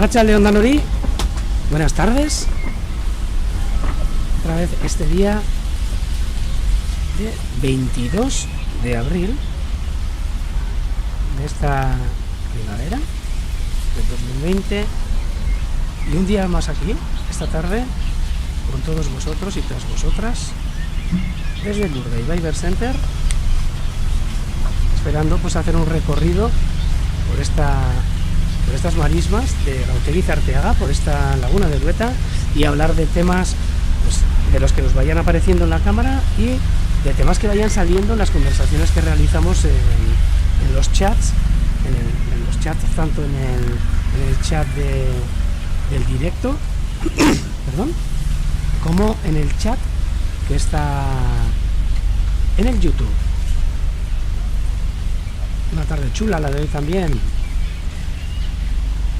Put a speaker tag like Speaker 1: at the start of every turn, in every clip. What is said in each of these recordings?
Speaker 1: Arratsaldeon Danori, buenas tardes. Otra vez este día de 22 de abril de esta primavera de 2020 y un día más aquí, esta tarde, con todos vosotros y todas vosotras, desde el Urdaibai Bird Center, esperando pues hacer un recorrido por estas marismas de Gauteriz Arteaga, por esta laguna de Dueta, y hablar de temas pues, de los que nos vayan apareciendo en la cámara y de temas que vayan saliendo en las conversaciones que realizamos en los chats, en los chats, tanto en el chat del directo, perdón, como en el chat que está en el YouTube. Una tarde chula la de hoy también.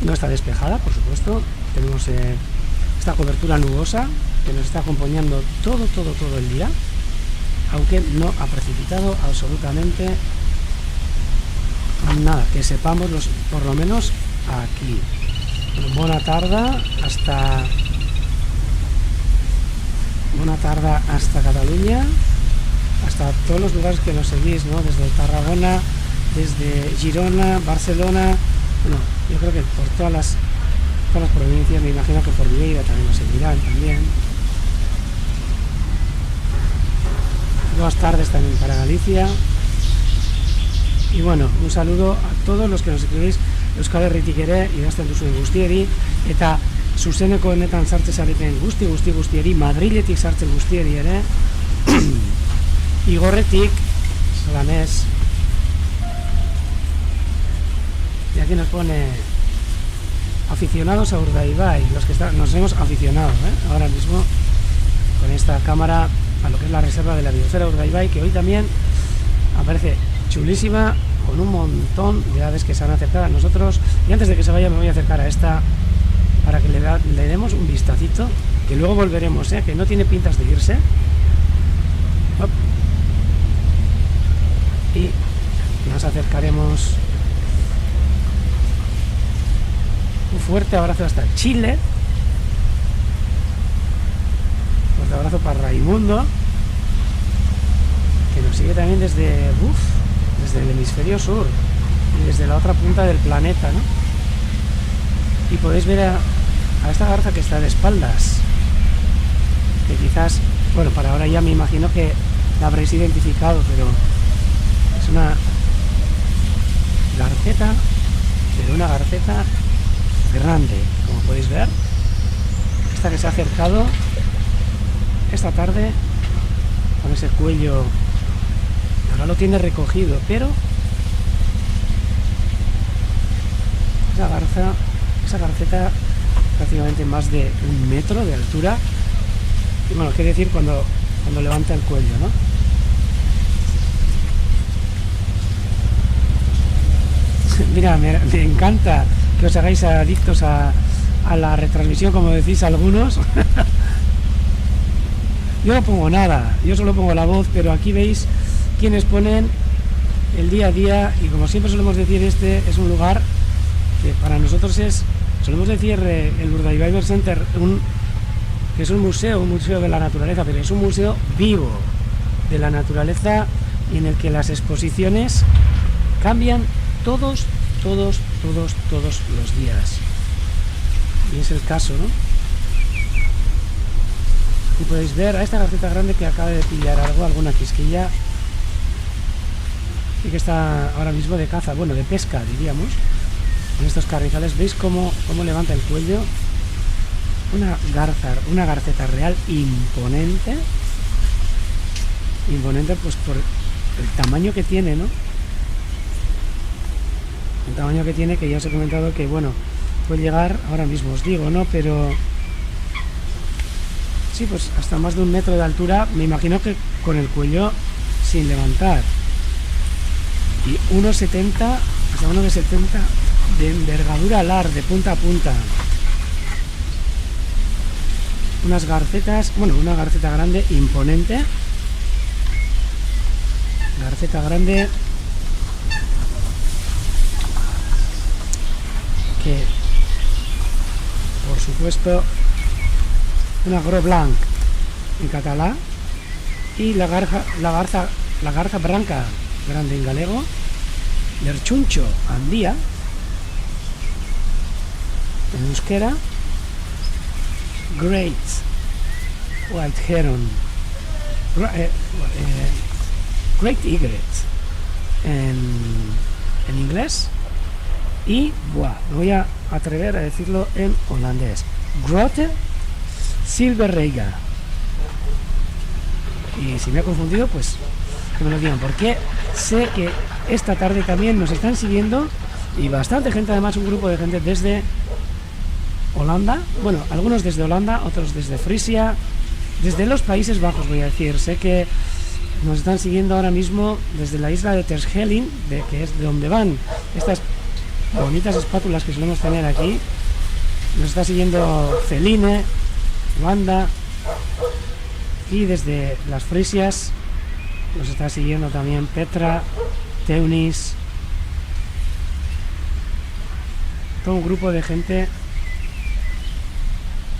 Speaker 1: No está despejada, por supuesto. Tenemos esta cobertura nubosa que nos está acompañando todo el día, aunque no ha precipitado absolutamente nada, que sepamos por lo menos aquí. Buena tarde hasta Cataluña, hasta todos los lugares que nos seguís, ¿no? Desde Tarragona, desde Girona, Barcelona, bueno, yo creo que por todas las provincias, me imagino que por Lleida también nos seguirán también. Buenas tardes también para Galicia. Y bueno, un saludo a todos los que nos escribís Euskal Herritik ere, idazten duzuen guztieri, eta zuzeneko honetan sartzen zareten guztieri, Madriletik sartzen guztieri ere, Igorretik, Solanés. Y aquí nos pone aficionados a Urdaibai, los que nos hemos aficionado ahora mismo con esta cámara a lo que es la reserva de la biosfera Urdaibai, que hoy también aparece chulísima, con un montón de aves que se han acercado a nosotros. Y antes de que se vaya me voy a acercar a esta para que le demos un vistacito, que luego volveremos, que no tiene pintas de irse. Hop. Y nos acercaremos. Un fuerte abrazo hasta Chile. Un fuerte abrazo para Raimundo, que nos sigue también desde el hemisferio sur y desde la otra punta del planeta, ¿no? Y podéis ver a esta garza que está de espaldas, que quizás, bueno, para ahora ya me imagino que la habréis identificado, pero es una garceta, pero una garceta grande, como podéis ver, esta que se ha acercado esta tarde con ese cuello. Ahora lo tiene recogido, pero esa garceta prácticamente más de 1 metro de altura, y bueno, quiere decir cuando levanta el cuello, ¿no? Mira, me encanta que os hagáis adictos a la retransmisión, como decís algunos. Yo no pongo nada, yo solo pongo la voz, pero aquí veis quienes ponen el día a día, y como siempre solemos decir, este es un lugar que para nosotros solemos decir el Urdaibai Bird Center, que es un museo de la naturaleza, pero es un museo vivo de la naturaleza, y en el que las exposiciones cambian todos los días. Y es el caso, ¿no? Y podéis ver a esta garceta grande que acaba de pillar alguna quisquilla, y que está ahora mismo de caza, bueno, de pesca diríamos, en estos carrizales. ¿Veis cómo levanta el cuello? Una garceta real imponente pues por el tamaño que tiene, ¿no? El tamaño que tiene, que ya os he comentado que, bueno, puede llegar, ahora mismo os digo, ¿no? Pero sí, pues hasta más de 1 metro de altura, me imagino que con el cuello sin levantar. Y 1,70, hasta 1,70 de envergadura alar, de punta a punta. Unas garcetas, bueno, una garceta grande imponente. Garceta grande que supuesto, una gros blanc en catalán y la garza branca grande en galego, l'erchuncho andía en euskera, great white heron, great egret en inglés, y me voy a atrever a decirlo en holandés, grote silverreiga. Y si me he confundido, pues que me lo digan, porque sé que esta tarde también nos están siguiendo, y bastante gente, además un grupo de gente desde Holanda, bueno, algunos desde Holanda, otros desde Frisia, desde los Países Bajos, voy a decir. Sé que nos están siguiendo ahora mismo desde la isla de Terschelling, que es de donde van estas bonitas espátulas que solemos tener aquí. Nos está siguiendo Celine, Wanda, y desde las Frisias nos está siguiendo también Petra, Teunis, todo un grupo de gente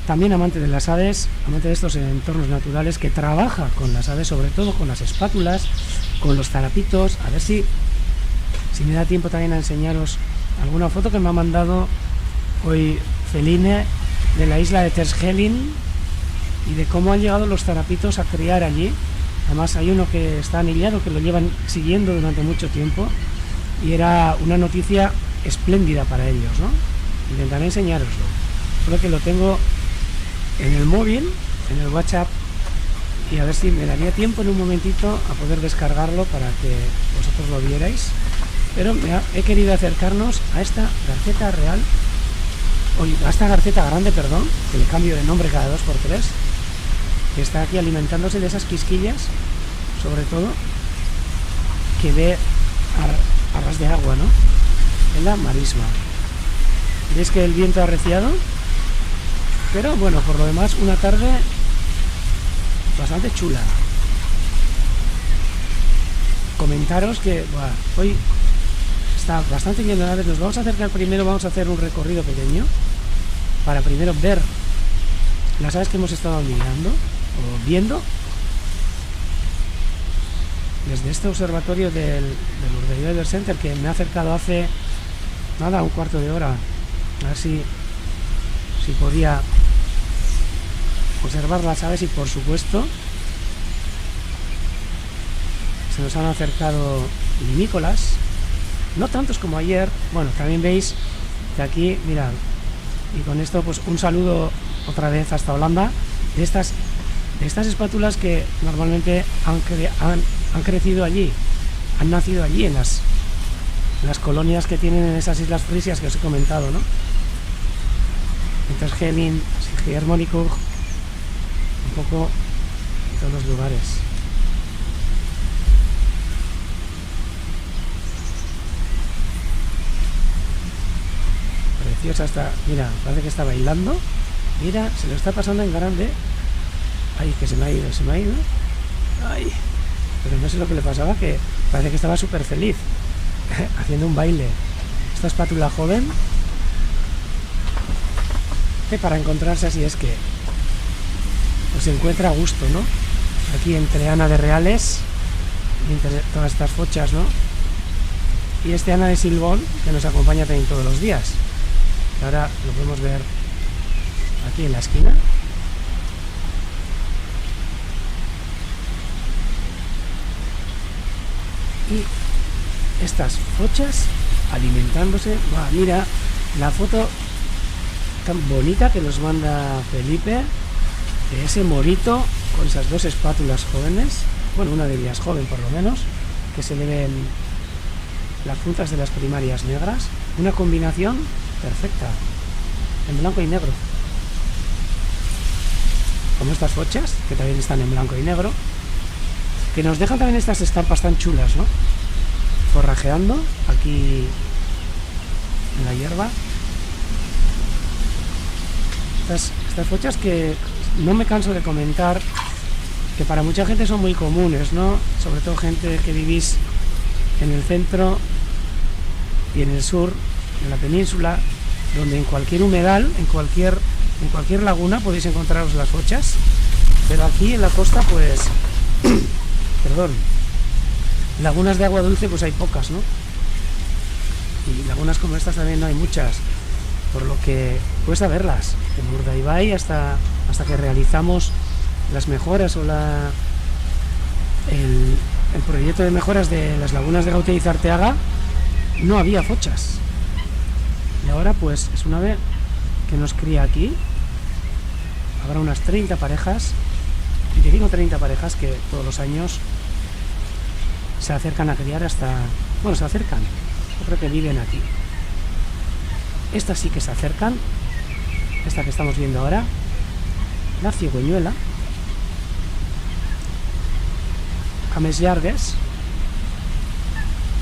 Speaker 1: también amante de las aves, amante de estos entornos naturales, que trabaja con las aves, sobre todo con las espátulas, con los zarapitos. A ver si me da tiempo también a enseñaros alguna foto que me ha mandado hoy Celine de la isla de Terschelling y de cómo han llegado los zarapitos a criar allí. Además hay uno que está anillado, que lo llevan siguiendo durante mucho tiempo, y era una noticia espléndida para ellos, ¿no? Intentaré enseñároslo. Creo que lo tengo en el móvil, en el WhatsApp, y a ver si me daría tiempo en un momentito a poder descargarlo para que vosotros lo vierais. Pero he querido acercarnos a esta garceta real, a esta garceta grande, perdón, que le cambio de nombre cada 2x3, que está aquí alimentándose de esas quisquillas, sobre todo, que ve a ras de agua, ¿no? En la marisma. ¿Veis que el viento ha arreciado? Pero bueno, por lo demás, una tarde bastante chula. Comentaros que hoy está bastante lleno de aves. Nos vamos a acercar primero, vamos a hacer un recorrido pequeño para primero ver las aves que hemos estado mirando o viendo desde este observatorio del Urdaibai Center, que me ha acercado hace nada, un cuarto de hora, a ver si podía observar las aves. Y por supuesto se nos han acercado limícolas, no tantos como ayer. Bueno, también veis que aquí, mirad, y con esto pues un saludo otra vez hasta Holanda, de estas espátulas que normalmente han crecido allí, han nacido allí en las colonias que tienen en esas islas frisias que os he comentado, ¿no? Entonces Helin, Sigiermonicug, un poco en todos los lugares. Preciosa está, mira, parece que está bailando. Mira, se lo está pasando en grande. Ay, que se me ha ido. Ay, pero no sé lo que le pasaba, que parece que estaba súper feliz haciendo un baile. Esta espátula joven, que para encontrarse así es que pues se encuentra a gusto, ¿no? Aquí entre Ana de Reales y entre todas estas fochas, ¿no? Y este Ana de Silbón, que nos acompaña también todos los días, que ahora lo podemos ver aquí en la esquina. Y estas fochas alimentándose. Mira la foto tan bonita que nos manda Felipe de ese morito con esas dos espátulas jóvenes, bueno, una de ellas joven por lo menos, que se le ven las puntas de las primarias negras, una combinación perfecta en blanco y negro, como estas fochas que también están en blanco y negro, que nos dejan también estas estampas tan chulas, ¿no? Forrajeando aquí en la hierba. Estas fochas que no me canso de comentar, que para mucha gente son muy comunes, ¿no? Sobre todo gente que vivís en el centro y en el sur, en la península, donde en cualquier humedal, en cualquier En cualquier laguna podéis encontraros las fochas, pero aquí en la costa, pues, perdón, lagunas de agua dulce pues hay pocas, ¿no? Y lagunas como estas también no hay muchas, por lo que cuesta verlas. En Urdaibai hasta que realizamos las mejoras o el proyecto de mejoras de las lagunas de Gauteiz Arteaga, no había fochas. Y ahora pues es un ave que nos cría aquí. Habrá unas 30 parejas, 25 o 30 parejas que todos los años se acercan a criar bueno, se acercan, yo creo que viven aquí. Estas sí que se acercan, esta que estamos viendo ahora, la cigüeñuela, Cames llargues,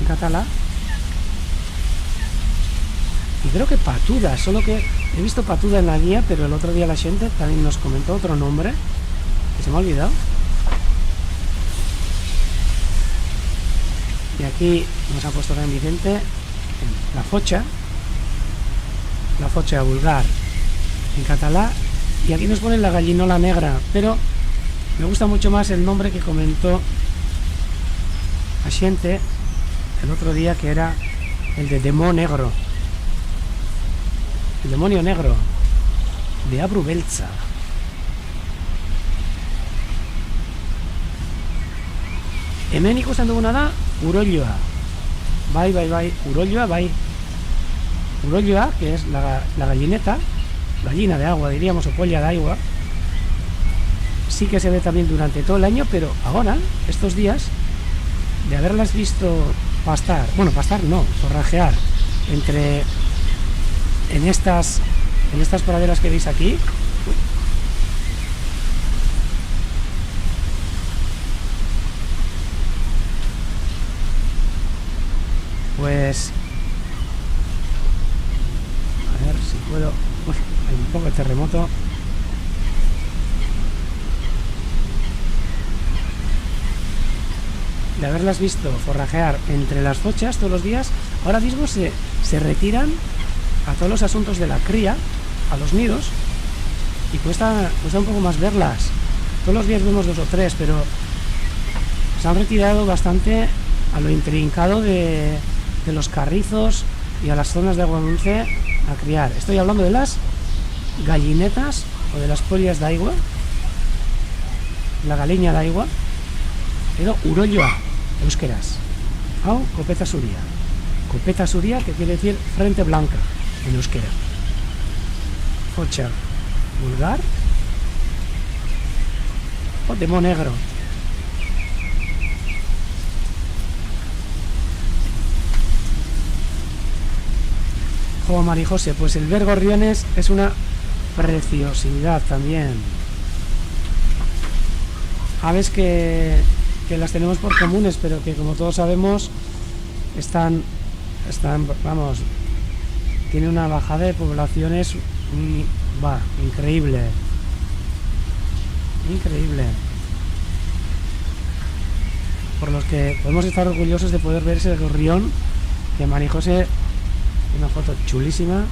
Speaker 1: en catalán, y creo que patuda, solo que he visto patuda en la guía, pero el otro día la gente también nos comentó otro nombre que se me ha olvidado. Y aquí nos ha puesto también Vicente la focha vulgar en catalán, y aquí nos ponen la gallinola negra, pero me gusta mucho más el nombre que comentó a gente el otro día, que era el de demonio negro, el demonio negro de Abru Beltza. Hemen ikusten duguna da urolloa. Bai, urolloa, bai. Urolloa, que es la gallineta, gallina de agua, diríamos, o polla de agua. Sí que se ve también durante todo el año, pero ahora, estos días, de haberlas visto pastar, bueno, pastar no, forrajear en estas praderas que veis aquí, pues a ver si puedo. Uf, hay un poco de terremoto. De haberlas visto forrajear entre las fochas todos los días, ahora mismo se retiran a todos los asuntos de la cría, a los nidos, y cuesta un poco más verlas. Todos los días vemos 2 o 3, pero se han retirado bastante a lo intrincado de los carrizos y a las zonas de agua dulce a criar. Estoy hablando de las gallinetas o de las pollas de agua, la galiña de agua, pero urolloa, euskeraz. Hau, copeta zuria. Copeta zuria, que quiere decir frente blanca en euskera. Focha vulgar o demo negro. Jo, Mari José, pues el ver gorriones es una preciosidad también. Aves que las tenemos por comunes, pero que, como todos sabemos, están vamos, tiene una bajada de poblaciones increíble, por los que podemos estar orgullosos de poder ver ese gorrión que Mari José, una foto chulísima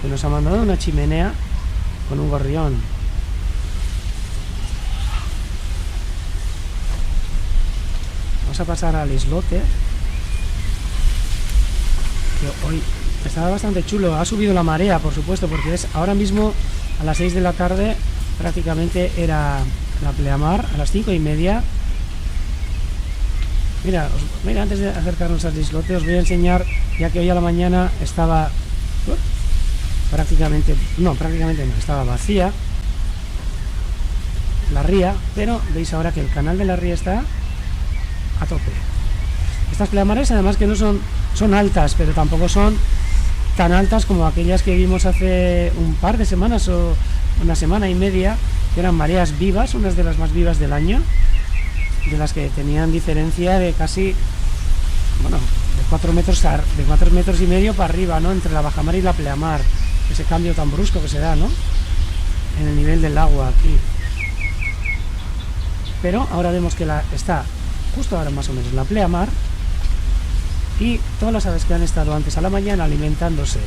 Speaker 1: que nos ha mandado, una chimenea con un gorrión. Vamos a pasar al islote, que hoy estaba bastante chulo. Ha subido la marea, por supuesto, porque es ahora mismo a las 6 de la tarde, prácticamente era la pleamar, a las 5:30. Mira, antes de acercarnos al islote os voy a enseñar, ya que hoy a la mañana estaba prácticamente no, estaba vacía la ría, pero veis ahora que el canal de la ría está a tope. Estas pleamares, además, que no son altas, pero tampoco son tan altas como aquellas que vimos hace un par de semanas o una semana y media, que eran mareas vivas, unas de las más vivas del año, de las que tenían diferencia de casi, bueno, de 4 metros y medio para arriba, ¿no? Entre la bajamar y la pleamar, ese cambio tan brusco que se da, ¿no? En el nivel del agua aquí. Pero ahora vemos que está justo ahora más o menos la pleamar, y todas las aves que han estado antes a la mañana alimentándose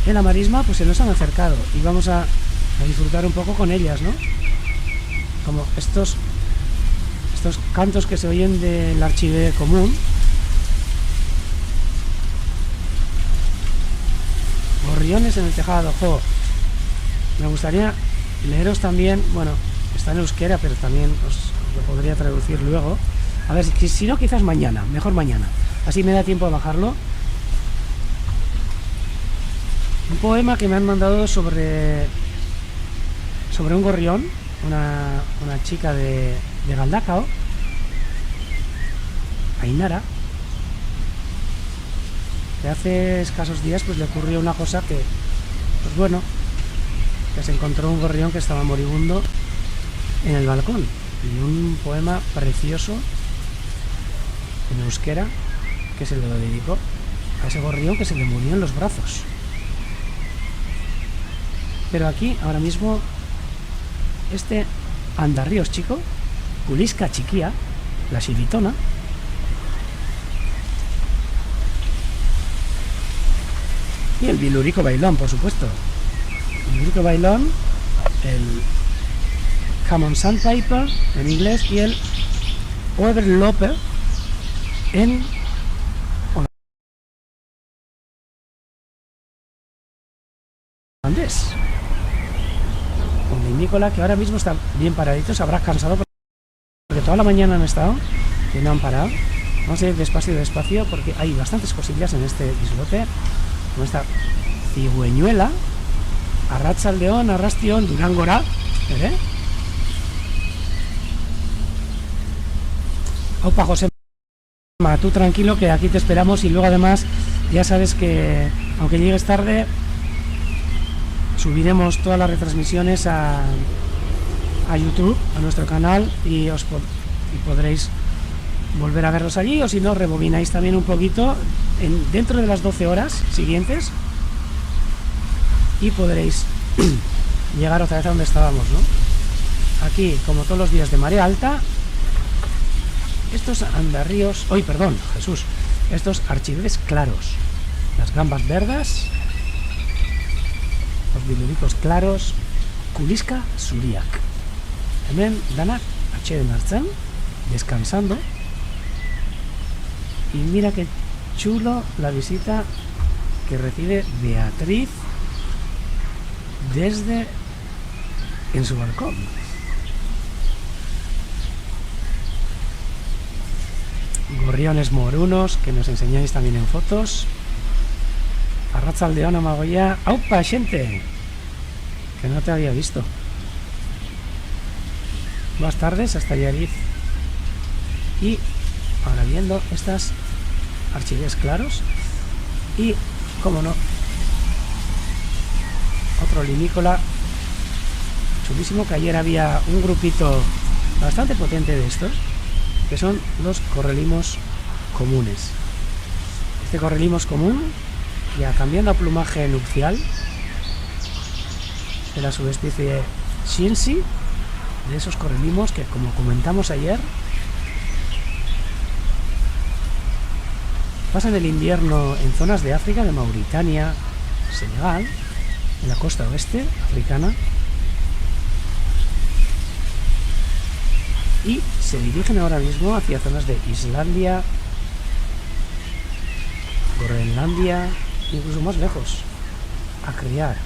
Speaker 1: en la marisma, pues se nos han acercado, y vamos a a disfrutar un poco con ellas, ¿no? Como estos cantos que se oyen del archive común. Gorriones en el tejado, jo. Me gustaría leeros también, bueno, está en euskera, pero también os lo podría traducir luego. A ver, si no, quizás mañana, mejor mañana. Así me da tiempo a bajarlo. Un poema que me han mandado sobre un gorrión, una chica de Galdakao, Ainara, que hace escasos días pues le ocurrió una cosa que, pues bueno, que se encontró un gorrión que estaba moribundo en el balcón, y un poema precioso en euskera que se le dedicó a ese gorrión que se le murió en los brazos. Pero aquí, ahora mismo, este Andarríos chico, Kuliska chiquía, la xilitona, y el Bilurico bailón, por supuesto. El Bilurico bailón, el Common Sandpiper en inglés y el Overloper en holandés. Un vinícola que ahora mismo está bien paradito, se habrá cansado porque toda la mañana han estado y no han parado. Vamos a ir despacio porque hay bastantes cosillas en este islote, como esta cigüeñuela, Arratsaldeon, Arrastion, Durangora, ¿eh? Opa, José, tú tranquilo que aquí te esperamos, y luego además ya sabes que aunque llegues tarde subiremos todas las retransmisiones a YouTube, a nuestro canal, y podréis volver a verlos allí, o si no, rebobináis también un poquito dentro de las 12 horas siguientes y podréis llegar otra vez a donde estábamos, ¿no? Aquí, como todos los días de marea alta, estos andarríos, estos archives claros, las gambas verdes, los biluricos claros, Kuliska zuriak. Hemen danak atxeden hartzen, descansando. Y mira qué chulo la visita que recibe Beatriz desde en su balcón. Gorriones morunos que nos enseñáis también en fotos. Arratsaldeon, Amagoya. ¡Aupa, gente! Que no te había visto. Buenas tardes, hasta Yariz. Y ahora viendo estas archives claros. Y, como no, otro linícola chulísimo, que ayer había un grupito bastante potente de estos, que son los correlimos comunes. Este correlimos común, ya cambiando a plumaje nupcial, de la subespecie Shinsi, de esos correlimos que, como comentamos ayer, pasan el invierno en zonas de África, de Mauritania, Senegal, en la costa oeste africana, y se dirigen ahora mismo hacia zonas de Islandia, Groenlandia, incluso más lejos, a criar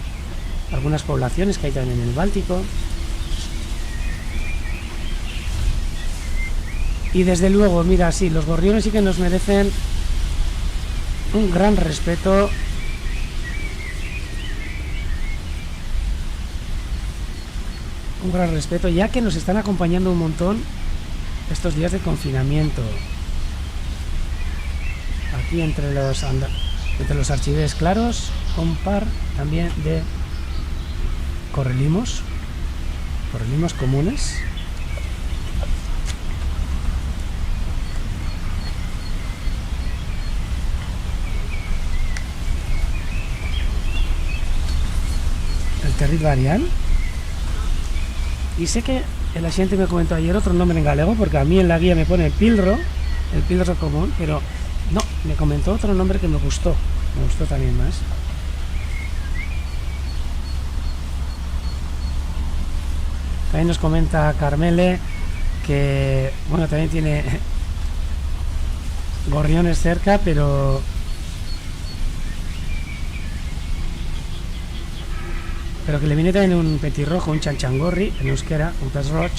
Speaker 1: algunas poblaciones que hay también en el Báltico. Y desde luego, mira, sí, los gorriones sí que nos merecen un gran respeto. Un gran respeto, ya que nos están acompañando un montón estos días de confinamiento. Aquí entre los archives claros, un par también de correlimos comunes. El terril varian. Y sé que el asiente me comentó ayer otro nombre en galego, porque a mí en la guía me pone el pilro común, pero no, me comentó otro nombre que me gustó también más. También nos comenta Carmele que, bueno, también tiene gorriones cerca, pero que le viene también un petirrojo, un chanchangorri en euskera, un pez roig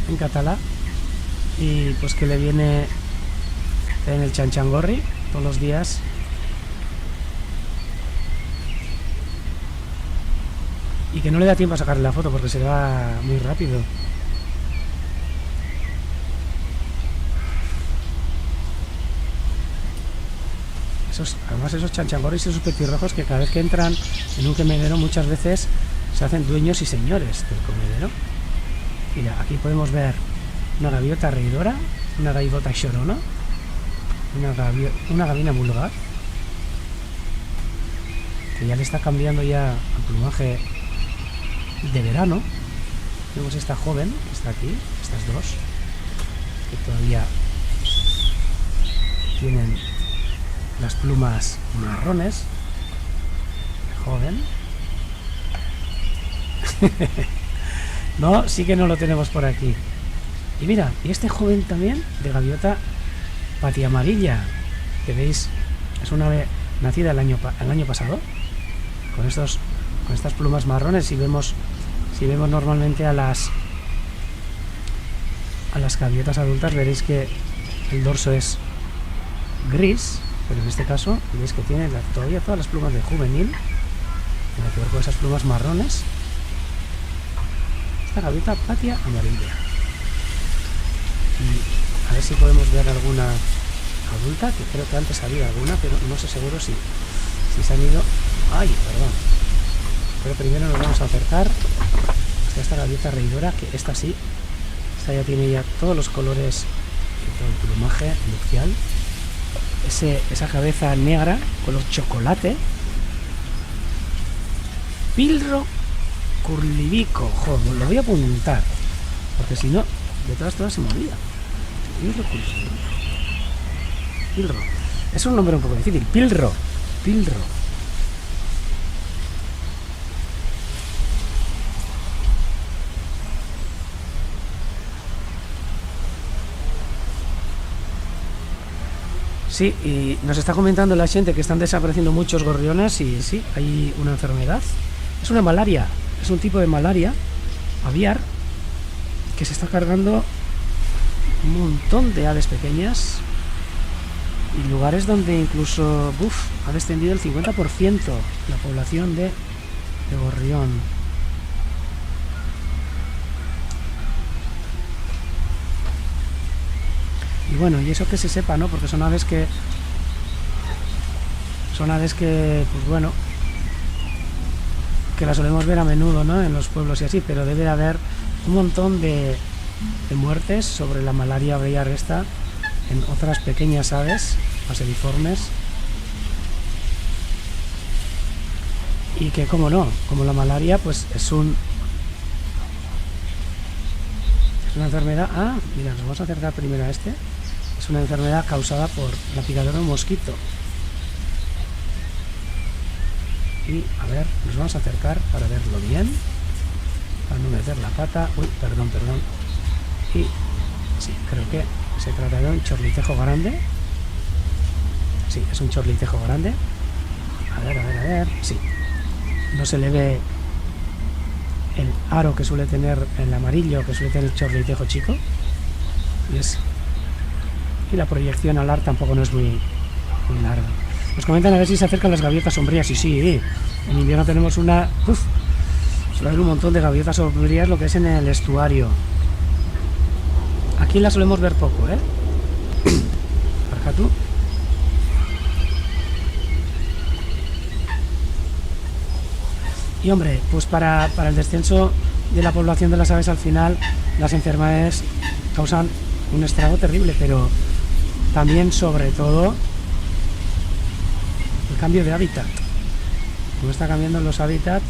Speaker 1: en catalá, y pues que le viene en el chanchangorri todos los días. Y que no le da tiempo a sacarle la foto porque se va muy rápido. Además esos chanchangorris y esos petirrojos que cada vez que entran en un comedero muchas veces se hacen dueños y señores del comedero. Mira, aquí podemos ver una gaviota reidora, una gaivota llorona, una gavina vulgar, que ya le está cambiando ya el plumaje de verano. Vemos esta joven que está aquí, estas dos, que todavía tienen las plumas marrones. Joven. No, sí que no lo tenemos por aquí. Y mira, y este joven también de gaviota patiamarilla, que veis, es una ave nacida el año pasado, con estas plumas marrones. Si vemos normalmente a las gaviotas adultas, veréis que el dorso es gris, pero en este caso veis que tiene todavía todas las plumas de juvenil. Tiene que ver con esas plumas marrones. Esta gaviota patia amarilla. Y a ver si podemos ver alguna adulta, que creo que antes había alguna, pero no sé seguro si se han ido. Ay, perdón. Pero primero nos vamos a acercar hasta esta gaviota reidora, que esta sí, esta ya tiene ya todos los colores y todo el plumaje nupcial. Esa cabeza negra, color chocolate. Pilro curlivico. Joder, lo voy a apuntar, porque si no, de todas se me olvida. Pilro curlivico. Pilro. Es un nombre un poco difícil. Pilro. Sí, y nos está comentando la gente que están desapareciendo muchos gorriones, y sí, hay una enfermedad. Es una malaria, es un tipo de malaria aviar que se está cargando un montón de aves pequeñas, y lugares donde incluso ha descendido el 50% la población de gorrión. Y bueno, y eso que se sepa, ¿no? Porque son aves que pues bueno, que las solemos ver a menudo, ¿no? En los pueblos y así, pero debe de haber un montón de muertes sobre la malaria aviar esta en otras pequeñas aves paseriformes, y que, como no, como la malaria, pues es una enfermedad. Ah, mira, nos vamos a acercar primero a este. Es una enfermedad causada por la picadura de un mosquito. Y a ver, nos vamos a acercar para verlo bien, para no meter la pata. Uy, perdón. Y sí, creo que se trata de un chorlitejo grande. Sí, es un chorlitejo grande. A ver. Sí, no se le ve el aro que suele tener, el amarillo que suele tener el chorlitejo chico. Y la proyección alar tampoco no es muy larga. Nos comentan a ver si se acercan las gaviotas sombrías. Y sí, en invierno tenemos suele haber un montón de gaviotas sombrías, lo que es en el estuario. Aquí las solemos ver poco, ¿eh? Arca tú. Y hombre, pues para el descenso de la población de las aves, al final las enfermedades causan un estrago terrible, pero también, sobre todo, el cambio de hábitat. Como está cambiando los hábitats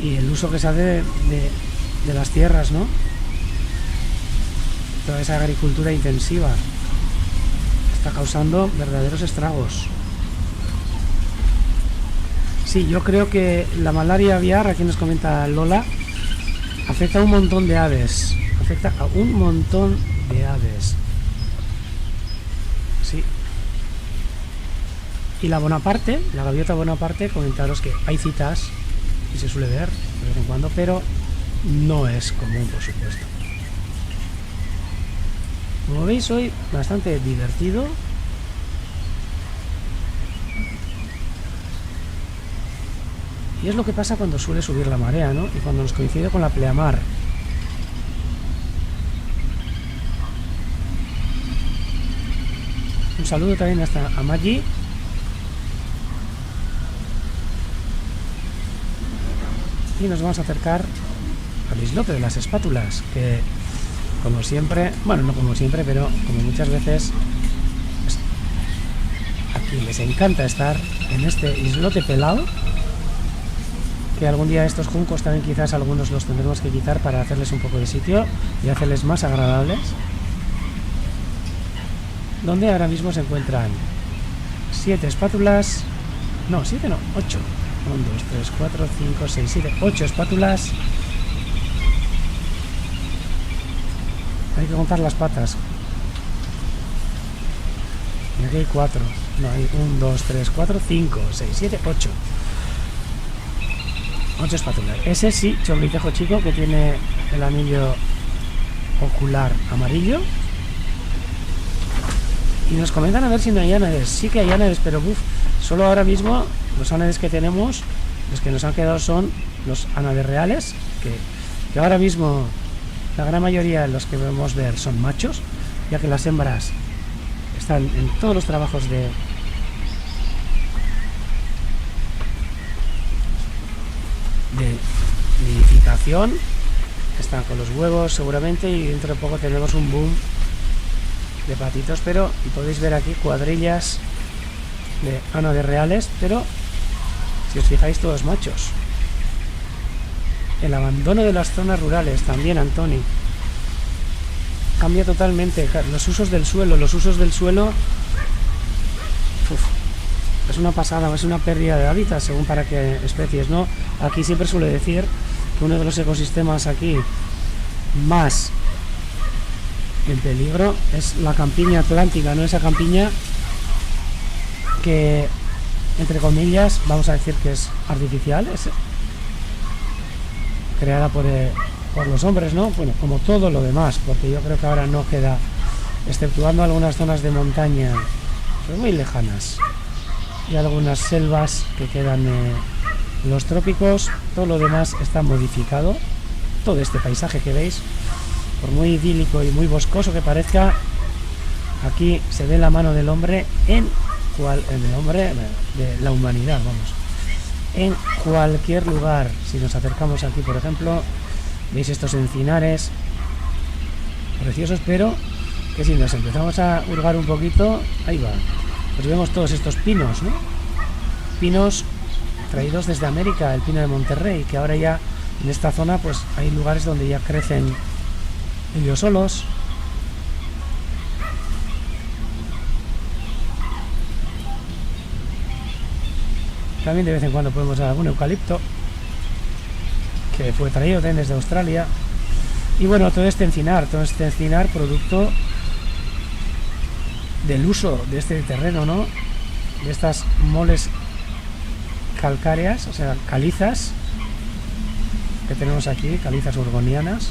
Speaker 1: y el uso que se hace de las tierras, ¿no? Toda esa agricultura intensiva está causando verdaderos estragos. Sí, yo creo que la malaria aviar, aquí nos comenta Lola, afecta a un montón de aves. Afecta a un montón de aves. Sí. Y la Bonaparte, la gaviota Bonaparte, comentaros que hay citas y se suele ver de vez en cuando, pero no es común, por supuesto. Como veis, hoy bastante divertido. Y es lo que pasa cuando suele subir la marea, ¿no? Y cuando nos coincide con la pleamar. Un saludo también hasta a Maggi. Y nos vamos a acercar al islote de las espátulas, que como siempre, bueno, no como siempre, pero como muchas veces, pues, aquí les encanta estar en este islote pelado, que algún día estos juncos también quizás algunos los tendremos que quitar para hacerles un poco de sitio y hacerles más agradables, donde ahora mismo se encuentran 7 espátulas, no, 7 no, 8. 1, 2, 3, 4, 5, 6, 7, 8 espátulas. Hay que contar las patas. Y aquí hay 4. No, hay 1, 2, 3, 4, 5, 6, 7, 8. 8 espátulas. Ese sí, chorlitejo chico, que tiene el anillo ocular amarillo. Y nos comentan a ver si no hay ánades. Sí que hay ánades, pero solo ahora mismo los ánades que tenemos, los que nos han quedado son los ánades reales, que ahora mismo la gran mayoría de los que podemos ver son machos, ya que las hembras están en todos los trabajos de nidificación, están con los huevos seguramente, y dentro de poco tenemos un boom de patitos, pero y podéis ver aquí cuadrillas de ánades reales, pero si os fijáis todos machos. El abandono de las zonas rurales también, Antoni, cambia totalmente los usos del suelo. Es una pasada, es una pérdida de hábitat según para qué especies, ¿no? Aquí siempre suele decir que uno de los ecosistemas aquí más en peligro es la campiña atlántica, ¿no? Esa campiña que, entre comillas, vamos a decir que es artificial, es creada por los hombres, ¿no? Bueno, como todo lo demás, porque yo creo que ahora no queda, exceptuando algunas zonas de montaña pues muy lejanas y algunas selvas que quedan en los trópicos, todo lo demás está modificado. Todo este paisaje que veis, por muy idílico y muy boscoso que parezca, aquí se ve la mano del hombre en el hombre de la humanidad, vamos, en cualquier lugar. Si nos acercamos aquí, por ejemplo, veis estos encinares preciosos, pero que si nos empezamos a hurgar un poquito, ahí va, pues vemos todos estos pinos, ¿no? Pinos traídos desde América, el pino de Monterrey, que ahora ya en esta zona pues hay lugares donde ya crecen ellos solos. También de vez en cuando podemos dar algún eucalipto que fue traído desde Australia. Y bueno, todo este encinar producto del uso de este terreno, ¿no? De estas moles calcáreas, o sea, calizas que tenemos aquí, calizas urgonianas.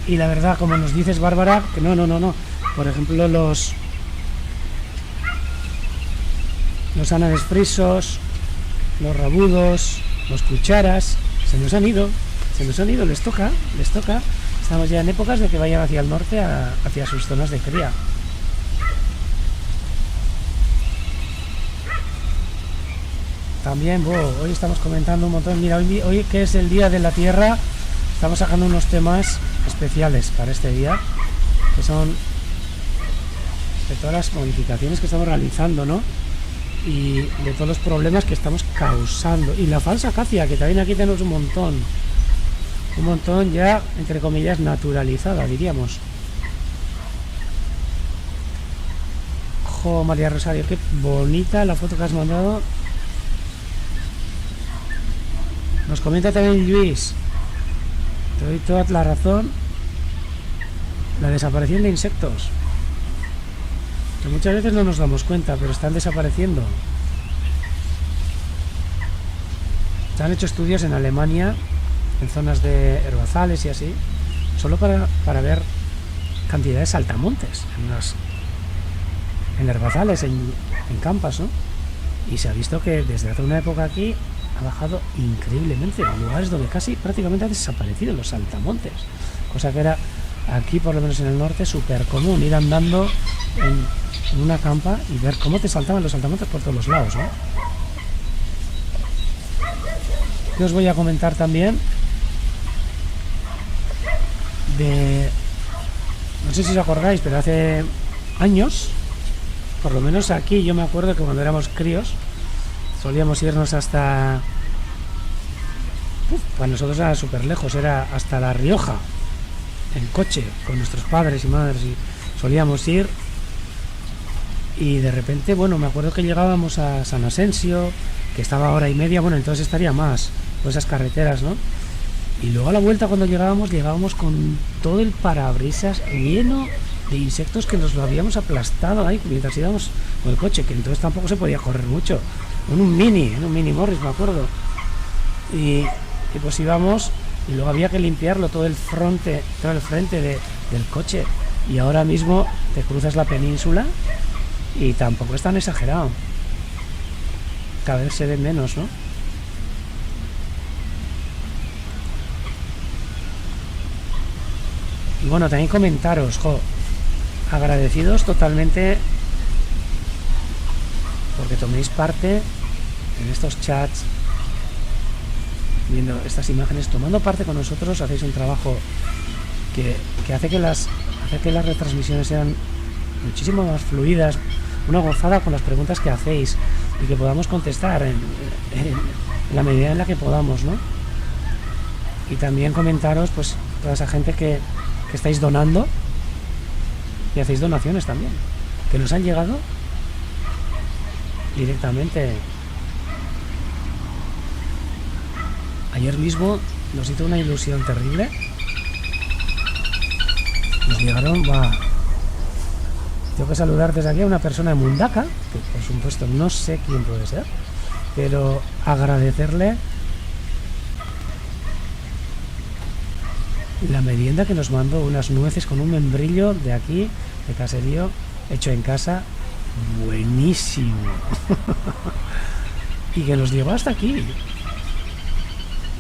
Speaker 1: Y la verdad, como nos dices, Bárbara, que no. Por ejemplo, los ánades frisos, los rabudos, los cucharas, se nos han ido, les toca. Estamos ya en épocas de que vayan hacia el norte, hacia sus zonas de cría. También, hoy estamos comentando un montón. Mira, hoy que es el Día de la Tierra, estamos sacando unos temas especiales para este día, que son de todas las modificaciones que estamos realizando, ¿no? Y de todos los problemas que estamos causando. Y la falsa acacia, que también aquí tenemos un montón ya, entre comillas, naturalizada, diríamos. Jo, María Rosario, qué bonita la foto que has mandado. Nos comenta también Luis. Te doy toda la razón. La desaparición de insectos. Que muchas veces no nos damos cuenta, pero están desapareciendo. Se han hecho estudios en Alemania, en zonas de herbazales y así, solo para ver cantidad de saltamontes en herbazales, en campas, ¿no? Y se ha visto que desde hace una época aquí ha bajado increíblemente en lugares donde casi prácticamente han desaparecido los saltamontes, cosa que era aquí, por lo menos en el norte, súper común ir andando en una campa y ver cómo te saltaban los saltamontes por todos los lados, ¿no? Que os voy a comentar también no sé si os acordáis, pero hace años, por lo menos aquí, yo me acuerdo que cuando éramos críos solíamos irnos hasta... para nosotros era súper lejos, era hasta La Rioja, en coche, con nuestros padres y madres, y solíamos ir, y de repente, bueno, me acuerdo que llegábamos a San Asensio, que estaba a hora y media, bueno, entonces estaría más, por esas carreteras, ¿no? Y luego a la vuelta, cuando llegábamos con todo el parabrisas lleno de insectos que nos lo habíamos aplastado ahí mientras íbamos con el coche, que entonces tampoco se podía correr mucho, en un mini Morris, me acuerdo, y pues íbamos, y luego había que limpiarlo todo el frente del coche, y ahora mismo te cruzas la península y tampoco es tan exagerado, cada vez se ve menos, ¿no? Y bueno, también comentaros, agradecidos totalmente porque toméis parte en estos chats, viendo estas imágenes, tomando parte con nosotros. Hacéis un trabajo que hace que las retransmisiones sean muchísimo más fluidas, una gozada con las preguntas que hacéis y que podamos contestar en la medida en la que podamos, ¿no? Y también comentaros, pues, toda esa gente que estáis donando y hacéis donaciones también, que nos han llegado directamente. Ayer mismo nos hizo una ilusión terrible. Nos llegaron, tengo que saludar desde aquí a una persona de Mundaka, que por supuesto no sé quién puede ser, pero agradecerle la merienda que nos mandó, unas nueces con un membrillo de aquí, de caserío, hecho en casa, buenísimo. Y que nos llevó hasta aquí.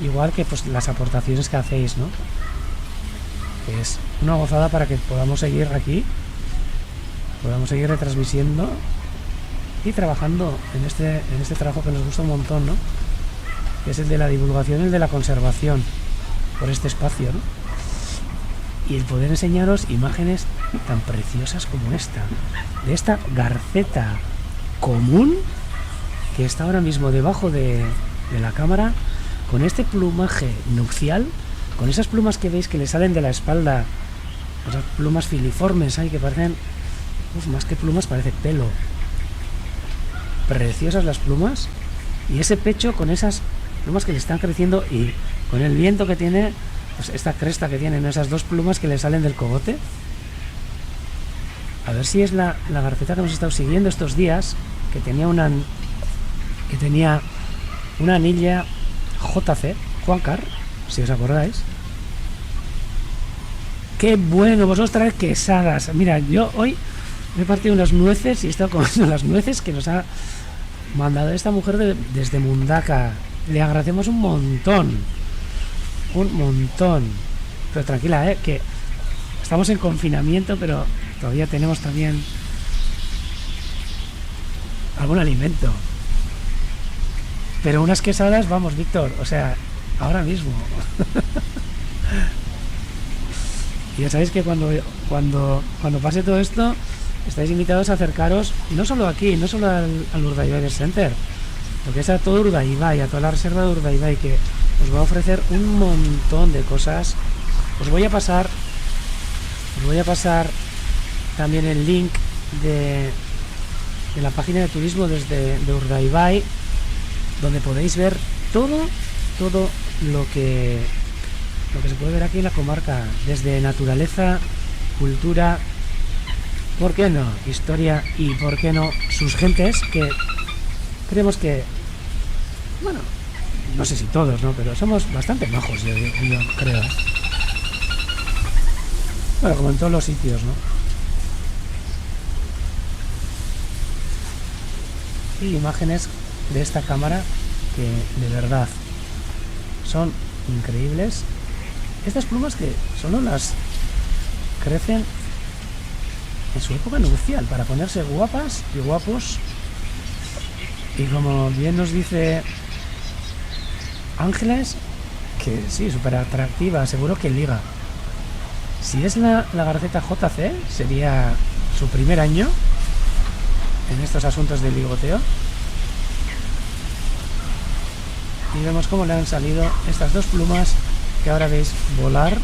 Speaker 1: Igual que pues las aportaciones que hacéis, ¿no? Que es una gozada para que podamos seguir aquí, podamos seguir retransmitiendo y trabajando en este trabajo que nos gusta un montón, ¿no? Que es el de la divulgación y el de la conservación por este espacio, ¿no? Y el poder enseñaros imágenes tan preciosas como esta, de esta garceta común que está ahora mismo debajo de la cámara, con este plumaje nupcial, con esas plumas que veis que le salen de la espalda, esas plumas filiformes ahí que parecen, más que plumas, parece pelo. Preciosas las plumas, y ese pecho con esas plumas que le están creciendo, y con el viento que tiene, pues esta cresta que tienen, esas dos plumas que le salen del cogote. A ver si es la garceta que hemos estado siguiendo estos días, que tenía una anilla JC, Juancar, si os acordáis. ¡Qué bueno! Vosotros traéis quesadas. Mira, yo hoy me he partido unas nueces y he estado comiendo las nueces que nos ha mandado esta mujer desde Mundaka. Le agradecemos un montón. Pero tranquila, que estamos en confinamiento, pero todavía tenemos también algún alimento. Pero unas quesadas, vamos, Víctor, o sea, ahora mismo. Y ya sabéis que cuando pase todo esto, estáis invitados a acercaros, y no solo aquí, no solo al Urdaibai Center, porque es a todo Urdaibai, a toda la reserva de Urdaibai, que os va a ofrecer un montón de cosas. Os voy a pasar también el link en la página de turismo de Urdaibai, donde podéis ver todo lo que se puede ver aquí en la comarca, desde naturaleza, cultura, ¿por qué no? Historia y, ¿por qué no? Sus gentes, que creemos que, bueno, no sé si todos, ¿no? Pero somos bastante majos, yo creo. Bueno, como en todos los sitios, ¿no? Y imágenes de esta cámara que de verdad son increíbles. Estas plumas que solo las crecen en su época nupcial para ponerse guapas y guapos, y como bien nos dice Ángeles, que sí, súper atractiva, seguro que liga. Si es la garceta JC, sería su primer año en estos asuntos de ligoteo, y vemos cómo le han salido estas dos plumas que ahora veis volar.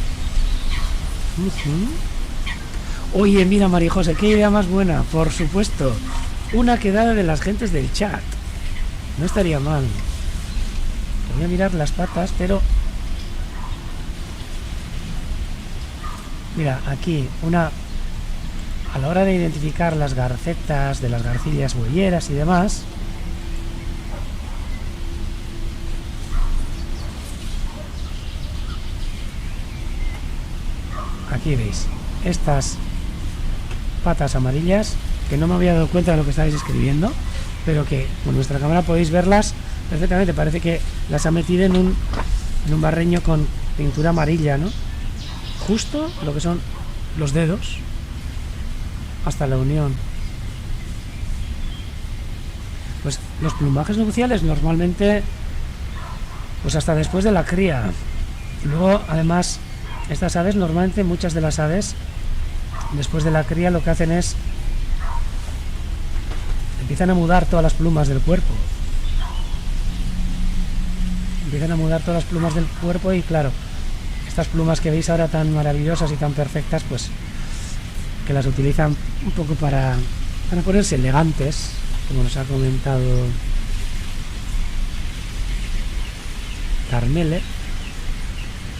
Speaker 1: Oye, mira, María José, qué idea más buena, por supuesto, una quedada de las gentes del chat, no estaría mal. Voy a mirar las patas, pero mira, aquí a la hora de identificar las garcetas de las garcillas huelleras y demás, aquí veis estas patas amarillas, que no me había dado cuenta de lo que estáis escribiendo, pero que con nuestra cámara podéis verlas perfectamente. Parece que las ha metido en un barreño con pintura amarilla, ¿no? Justo lo que son los dedos hasta la unión. Pues los plumajes nupciales normalmente, pues hasta después de la cría. Luego, además, estas aves, normalmente muchas de las aves, después de la cría, lo que hacen es empiezan a mudar todas las plumas del cuerpo. Y claro, estas plumas que veis ahora tan maravillosas y tan perfectas, pues que las utilizan un poco para ponerse elegantes, como nos ha comentado Carmele,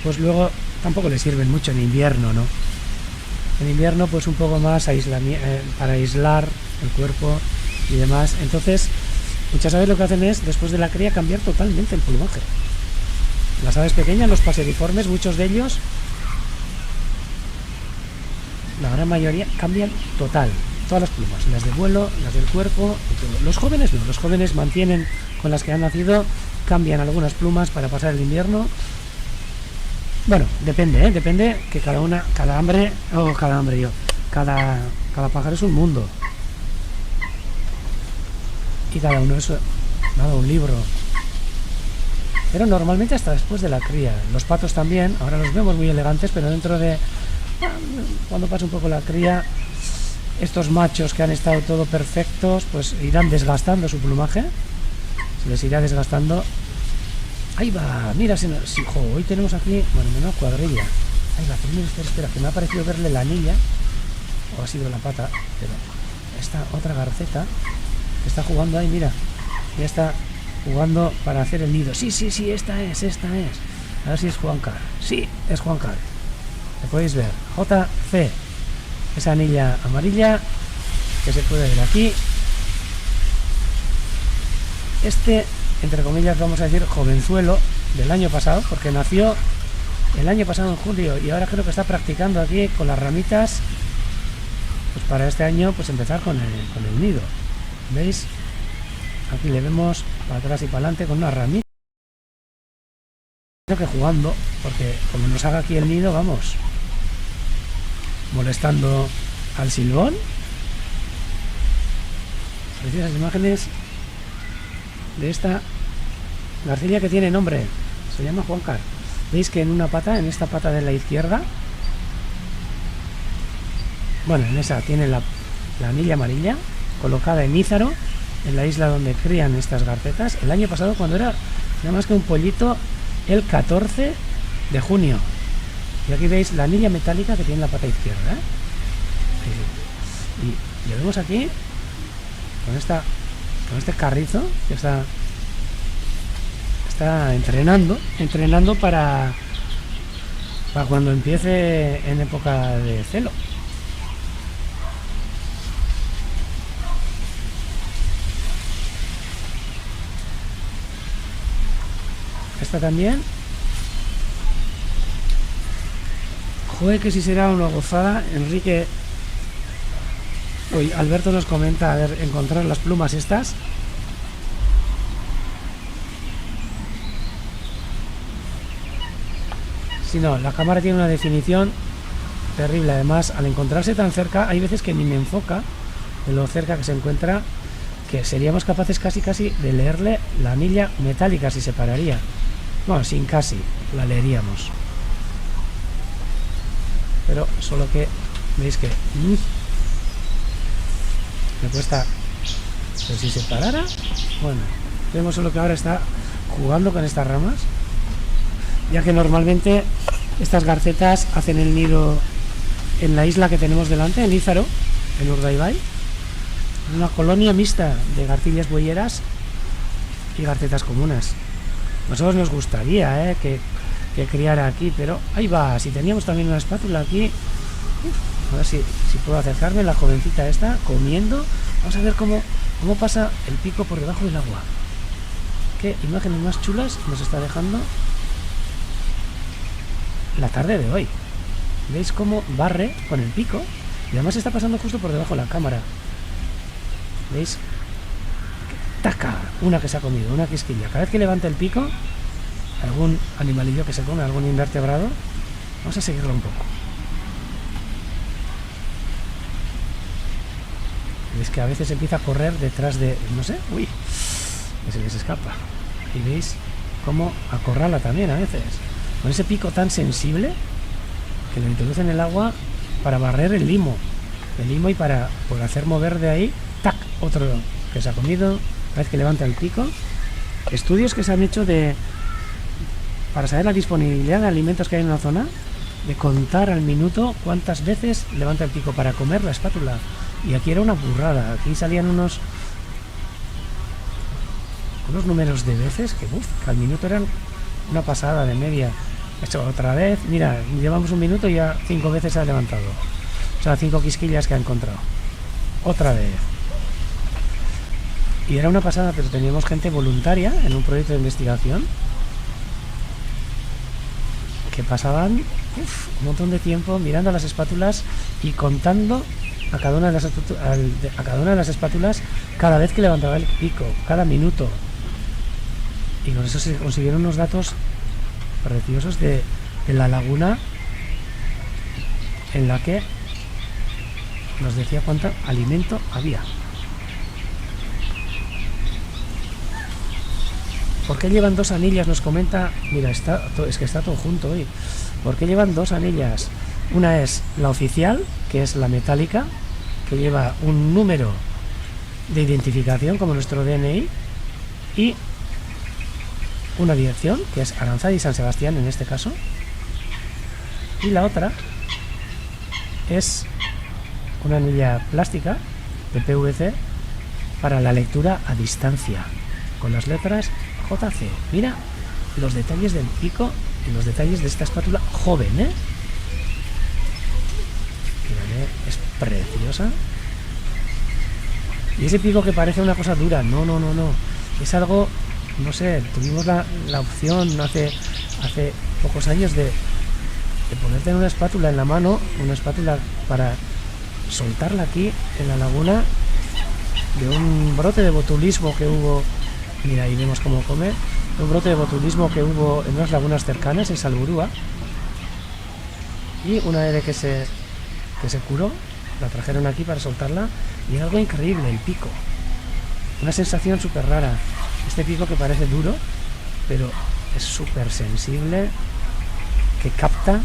Speaker 1: pues luego tampoco les sirven mucho en invierno, ¿no? En invierno pues un poco más para aislar el cuerpo y demás. Entonces muchas aves lo que hacen es, después de la cría, cambiar totalmente el plumaje. Las aves pequeñas, los paseriformes, muchos de ellos, la gran mayoría, cambian todas las plumas, las de vuelo, las del cuerpo y todo. Los jóvenes no, los jóvenes mantienen con las que han nacido, cambian algunas plumas para pasar el invierno. Bueno, depende que cada pájaro es un mundo, y cada uno es nada, un libro. Pero normalmente hasta después de la cría. Los patos también, ahora los vemos muy elegantes, pero cuando pasa un poco la cría, estos machos que han estado todo perfectos, pues irán desgastando su plumaje, se les irá desgastando. Ahí va, mira, hoy tenemos aquí, bueno, una cuadrilla. Ahí va, espera, que me ha parecido verle la anilla, o ha sido la pata, pero esta otra garceta que está jugando ahí, mira, ya está jugando para hacer el nido. Sí, esta es. A ver si es Juancar. Sí, es Juancar. Lo podéis ver. JC. Esa anilla amarilla que se puede ver aquí. Entre comillas, vamos a decir, jovenzuelo del año pasado, porque nació el año pasado en julio y ahora creo que está practicando aquí con las ramitas, pues para este año pues empezar con el nido. ¿Veis? Aquí le vemos para atrás y para adelante con una ramita. Creo que jugando, porque como nos haga aquí el nido, vamos molestando al silbón. Preciosas imágenes de esta garcilla que tiene nombre, se llama Juancar. Veis que en esta pata de la izquierda, bueno, en esa tiene la anilla amarilla colocada en Ízaro, en la isla donde crían estas garcetas, el año pasado, cuando era nada más que un pollito, el 14 de junio. Y aquí veis la anilla metálica que tiene en la pata izquierda, Y lo vemos aquí, con este carrizo que está entrenando para cuando empiece en época de celo. Esta también. Joder, que si será una gozada. Enrique... Uy, Alberto nos comenta, a ver, encontrar las plumas estas. Si no, la cámara tiene una definición terrible. Además, al encontrarse tan cerca, hay veces que ni me enfoca de lo cerca que se encuentra, que seríamos capaces casi de leerle la anilla metálica si se pararía. Bueno, sin casi, la leeríamos. Pero solo que veis que me cuesta. Pero si se parara, bueno, vemos solo que ahora está jugando con estas ramas, ya que normalmente estas garcetas hacen el nido en la isla que tenemos delante, en Lízaro, en Urdaibai. Una colonia mixta de garcillas bueyeras y garcetas comunes. Nosotros nos gustaría que criara aquí, pero ahí va. Si teníamos también una espátula aquí, a ver si puedo acercarme. La jovencita esta comiendo. Vamos a ver cómo pasa el pico por debajo del agua. Qué imágenes más chulas nos está dejando la tarde de hoy. ¿Veis cómo barre con el pico? Y además está pasando justo por debajo de la cámara. ¿Veis? ¡Taca! Una que se ha comido, una quisquilla. Cada vez que levanta el pico, algún animalillo que se come, algún invertebrado. Vamos a seguirlo un poco. ¿Veis que a veces empieza a correr detrás de... no sé, uy, que se les escapa? Y veis cómo acorrala también a veces. Con ese pico tan sensible que lo introduce en el agua para barrer el limo y para hacer mover de ahí, ¡tac! Otro que se ha comido. Cada vez que levanta el pico. Estudios que se han hecho para saber la disponibilidad de alimentos que hay en una zona, de contar al minuto cuántas veces levanta el pico para comer la espátula. Y aquí era una burrada. Aquí salían unos números de veces que al minuto eran una pasada de media. Esto otra vez, mira, llevamos un minuto y ya 5 veces se ha levantado. O sea, 5 quisquillas que ha encontrado. Otra vez. Y era una pasada, pero teníamos gente voluntaria en un proyecto de investigación que pasaban un montón de tiempo mirando las espátulas y contando a cada una de las espátulas cada vez que levantaba el pico, cada minuto. Y con eso se consiguieron unos datos preciosos de la laguna, en la que nos decía cuánto alimento había. ¿Por qué llevan 2 anillas? Nos comenta. Mira, es que está todo junto hoy. ¿Por qué llevan 2 anillas? Una es la oficial, que es la metálica, que lleva un número de identificación como nuestro DNI, y una dirección, que es Aranzadi y San Sebastián en este caso. Y la otra es una anilla plástica de PVC para la lectura a distancia, con las letras JC. Mira los detalles del pico y los detalles de esta espátula joven, ¿eh? Es preciosa. Y ese pico que parece una cosa dura, no. Es algo, no sé, tuvimos la opción hace pocos años de poder tener una espátula en la mano, una espátula para soltarla aquí en la laguna, de un brote de botulismo que hubo. Mira, ahí vemos cómo come. Un brote de botulismo que hubo en unas lagunas cercanas, en Salburúa. Y una vez que se curó, la trajeron aquí para soltarla. Y es algo increíble, el pico. Una sensación súper rara. Este pico que parece duro, pero es súper sensible, que capta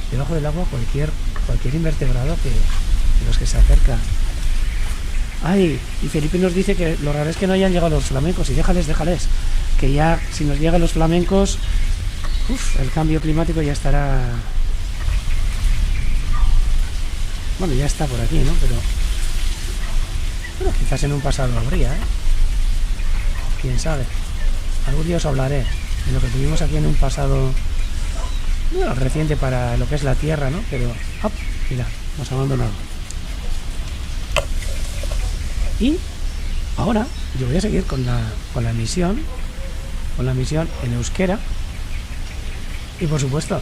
Speaker 1: debajo del agua cualquier invertebrado de los que se acerca. Ay, y Felipe nos dice que lo raro es que no hayan llegado los flamencos. Y déjales, que ya si nos llegan los flamencos, el cambio climático ya estará... Bueno, ya está por aquí, ¿no? Pero Bueno, quizás en un pasado habría, ¿eh? Quién sabe. Algún día os hablaré de lo que tuvimos aquí en un pasado, bueno, reciente para lo que es la Tierra, ¿no? Pero, ¡op! Mira, nos ha abandonado. Y ahora yo voy a seguir con la misión, en euskera. Y por supuesto,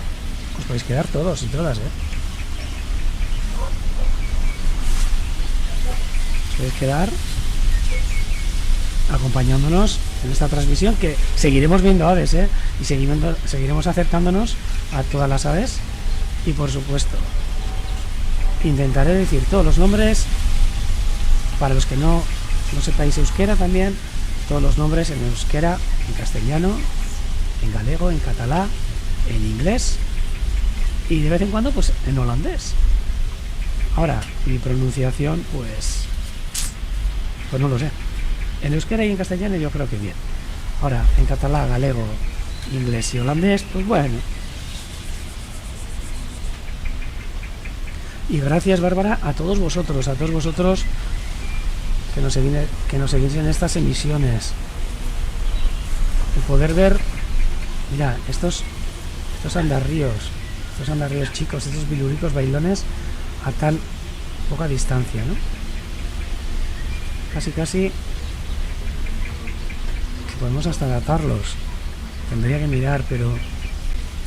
Speaker 1: os podéis quedar todos y todas, ¿eh? Os podéis quedar acompañándonos en esta transmisión, que seguiremos viendo aves, ¿eh? Y seguiremos acercándonos a todas las aves. Y por supuesto, intentaré decir todos los nombres, para los que no sepáis euskera también, todos los nombres en euskera, en castellano, en galego, en catalán, en inglés y de vez en cuando pues en holandés. Ahora, mi pronunciación pues no lo sé. En euskera y en castellano yo creo que bien. Ahora, en catalán, galego, inglés y holandés, pues bueno. Y gracias, Bárbara, a todos vosotros que nos seguís en estas emisiones. El poder ver, mira, estos andarríos chicos, estos biluricos bailones a tan poca distancia, ¿no? Casi que podemos hasta datarlos. Tendría que mirar, pero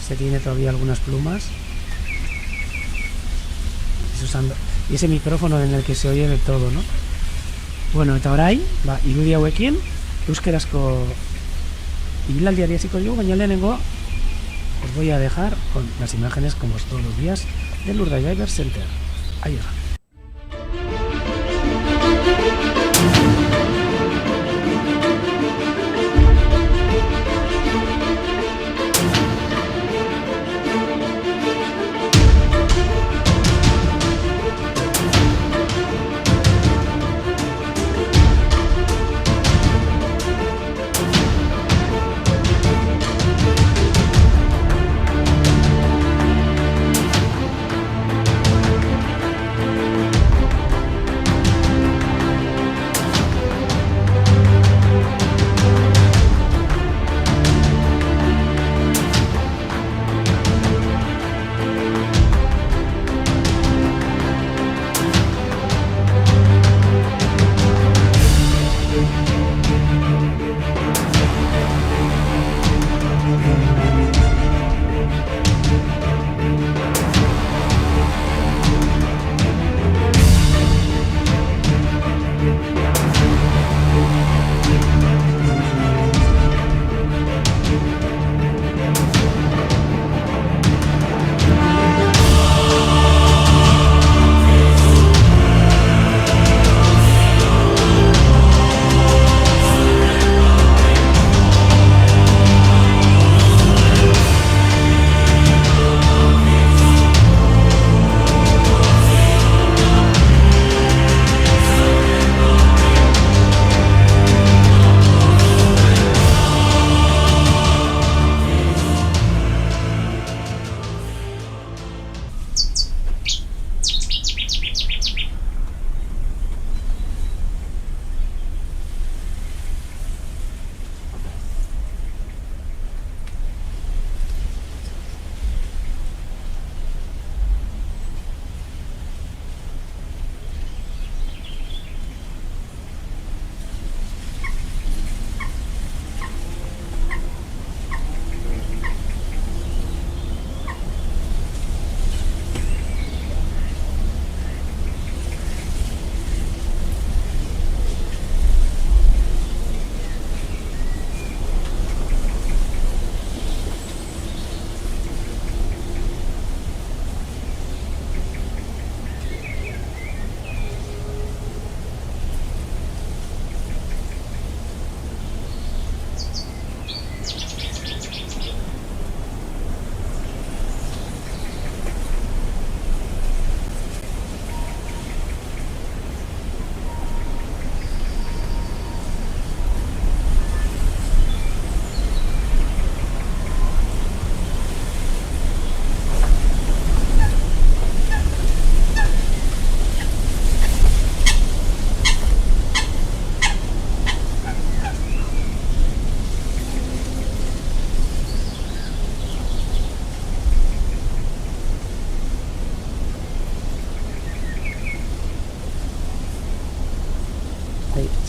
Speaker 1: este tiene todavía algunas plumas. Y ese micrófono en el que se oye de todo, ¿no? Bueno, eta orai, irudi hauekin euskerazko ibilaldiari hasiko dugu, baina lehenengo os voy a dejar con las imágenes, como todos los días, del Urdaibai Center. Ahí llega.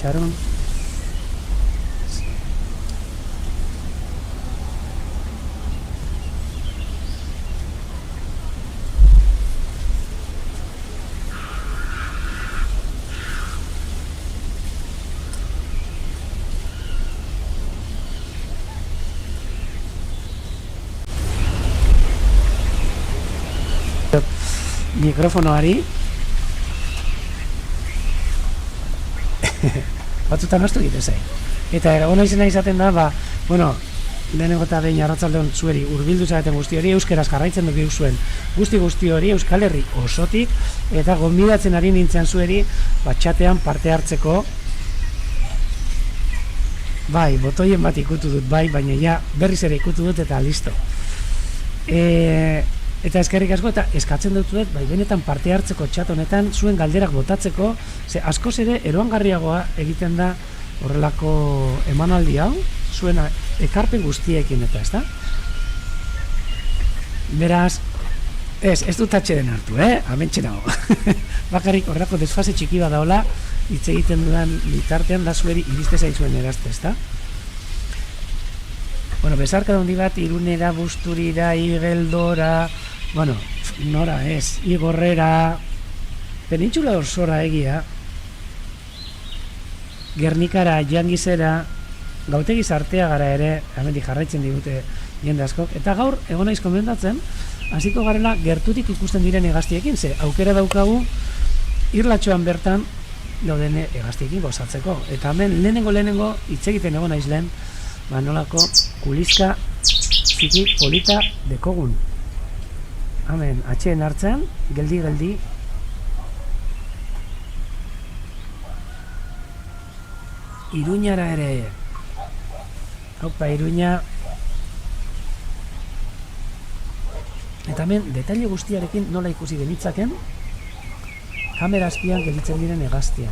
Speaker 1: itxaron. Mikrofonoari batzutan astu egiten zai. Eta ona izena izaten da, bueno, lehenengo eta behin arratsaldeon zueri hurbildu zaten guzti hori, euskeraz jarraitzen dut zuen guzti hori Euskal Herri osotik, eta gonbidatzen ari nintzen zueri txatean parte hartzeko. Bai, botoien bat ikutu dut, bai, baina ja berriz ere ikutu dut eta listo. Eta eskerrik asko, eta eskatzen dut, bai, benetan parte hartzeko txat honetan, zuen galderak botatzeko, ze askoz ere eroangarriagoa egiten da horrelako emanaldi hau, zuen ekarpen guztiekin eta, ezta? Beraz, ez dut atxeden hartu, amentxe nago. Bakarrik horrelako desfase txiki bat daola, hitz egiten dudan bitartean da zueri iriste zaizuen erazte, ezta? Bueno, besarka handi bat, Irunera, Busturira, Igeldora, bueno, nora ez, Igorrera, Penintxula Orsora egia, Gernikara, Jangizera, Gautegi Arteagara ere, hemendik jarraitzen digute jende askok, eta gaur, egon naiz komentatzen, hasiko garela gertutik ikusten diren hegaztiekin, ze aukera daukagu, Irlatxoan bertan, dauden hegaztiekin gozatzeko, eta hemen lehenengo hitz egiten egon naiz lehen, nolako kulizka txiki polita dekogun. Hemen, atxeen hartzen, geldi. Iruñara ere. Haupa, Iruña. Eta hemen, detaile guztiarekin nola ikusi genitzaken, kamera azpian gelditzen diren hegaztia.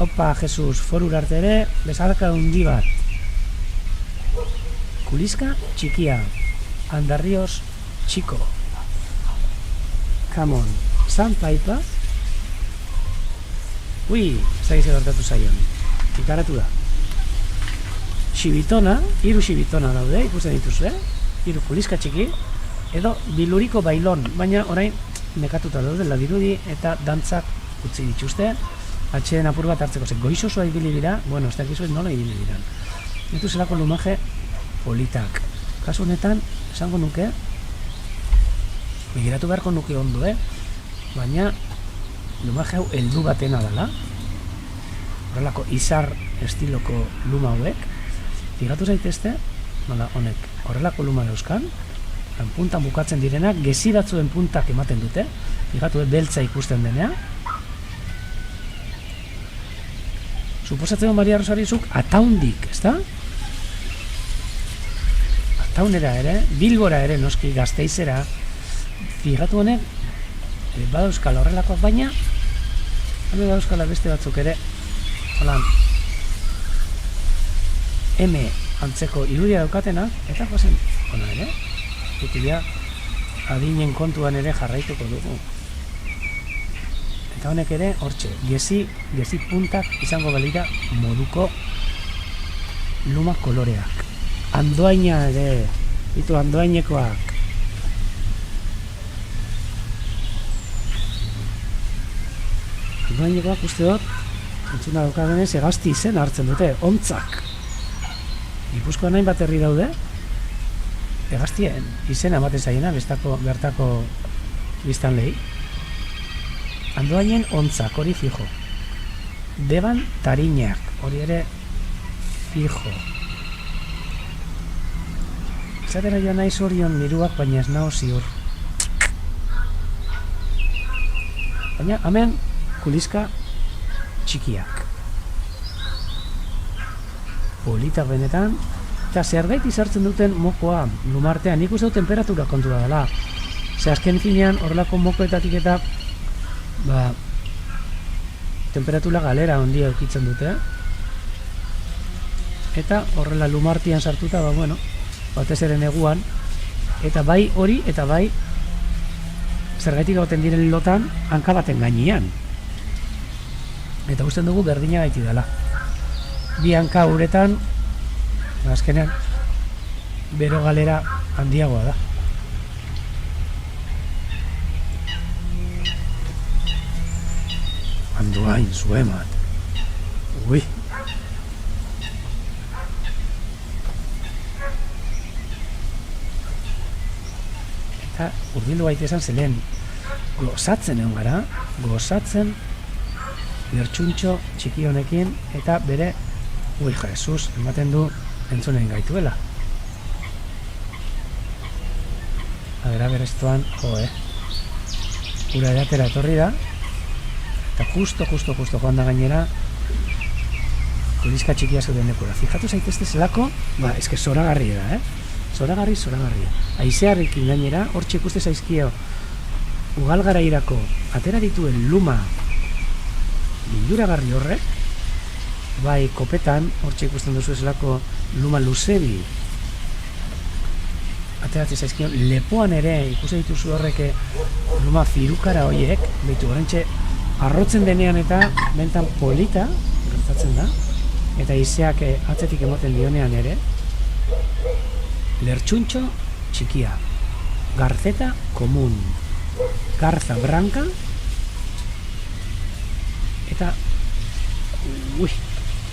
Speaker 1: Haupa, Jesus, forura arte ere, bezarka hundi bat. Kulizka txikia, Andarrios txiko. Come on, San Paipa. Ui, zaiz edartatu zaion. Ikaratu da. Xibitona, 3 xibitona daude, ikusten dituzue. 3 kulizka txiki, edo biluriko bailon, baina orain nekatuta daude, ladirudi eta dantzak utzi dituzte. Atxeen apur bat hartzeko, ze goizosoa ibili dira, bueno, ez dakizuen nola ibili diran. Ditu zelako lumaje politak. Kasu honetan, esango nuke, begiratu beharko nuke ondo, baina lumaje hau heldu batena dela. Horrelako izar estiloko luma hauek. Figatu zaitezte, nola honek, horrelako luma dauzkan, puntan bukatzen direnak, gezi batzuen puntak ematen dute, figatu beltza ikusten denea. Suposatzen Maria Rosarizuk ataundik, ezta? Ataunera ere, Bilbora ere noski Gasteizera, figatu honek, badauzkala horrelakoak, baina hemen badauzkala beste batzuk ere, holan, M antzeko irudia daukatenak, eta gozen, hona ere, dutila adinen kontuan ere jarraituko dugu. Eta honek ere, hortxe, gezi puntak izango balira moduko luma koloreak. Andoaina ere, ditu andoainekoak. Andoainekoak uste dut, entzuna daukadenez, hegazti izen hartzen dute, ontzak. Gipuzkoan hainbat herri daude, hegaztien izena ematen zaiena, bertako biztanleei. Andoainen ontzak, hori fijo. Deban tariñak, hori ere fijo. Zatera joan nahi zorion miruak, baina ez nao ziur. Baina, hemen, kulizka txikiak. Politak benetan, eta zerbait izartzen duten mokoa, lumartean, nik uste dut temperatura kontua dela. Ze azken finean, horrelako mokoetatik eta, temperatura galera ondia eukitzen dute. Eta horrela lumartian sartuta, bueno, batez ere neguan, eta bai hori, eta bai zergaitik gauten diren lotan hanka baten gainean. Eta usten dugu berdina baiti dela. Bi hanka uretan, azkenean, bero galera handiagoa da. Anduain, zuemat. Ui. Eta urbildu baita esan zelen, gozatzen egon gara, gozatzen lertxuntxo txiki honekin, eta bere, ui, Jesus, ematen du entzunen gaituela. Bereztuan, ura edatera etorri da, eta justo joan da gainera kuliska txikia zeuden lekura. Fijatu zaitezte zelako, eske zoragarri da, Zoragarri. Aizearrekin gainera, hortxe ikuste zaizkio ugalgarairako atera dituen luma linduragarri horrek, bai kopetan, hortxe ikusten duzu zelako luma luzebi ateratzen zaizkion, lepoan ere ikusi dituzu horrek luma firukara horiek, behitu horrentxe arrotzen denean eta bentan polita gertatzen da, eta izeak atzetik emoten dionean ere, lertxuntxo txikia, garzeta komun, garza branca, eta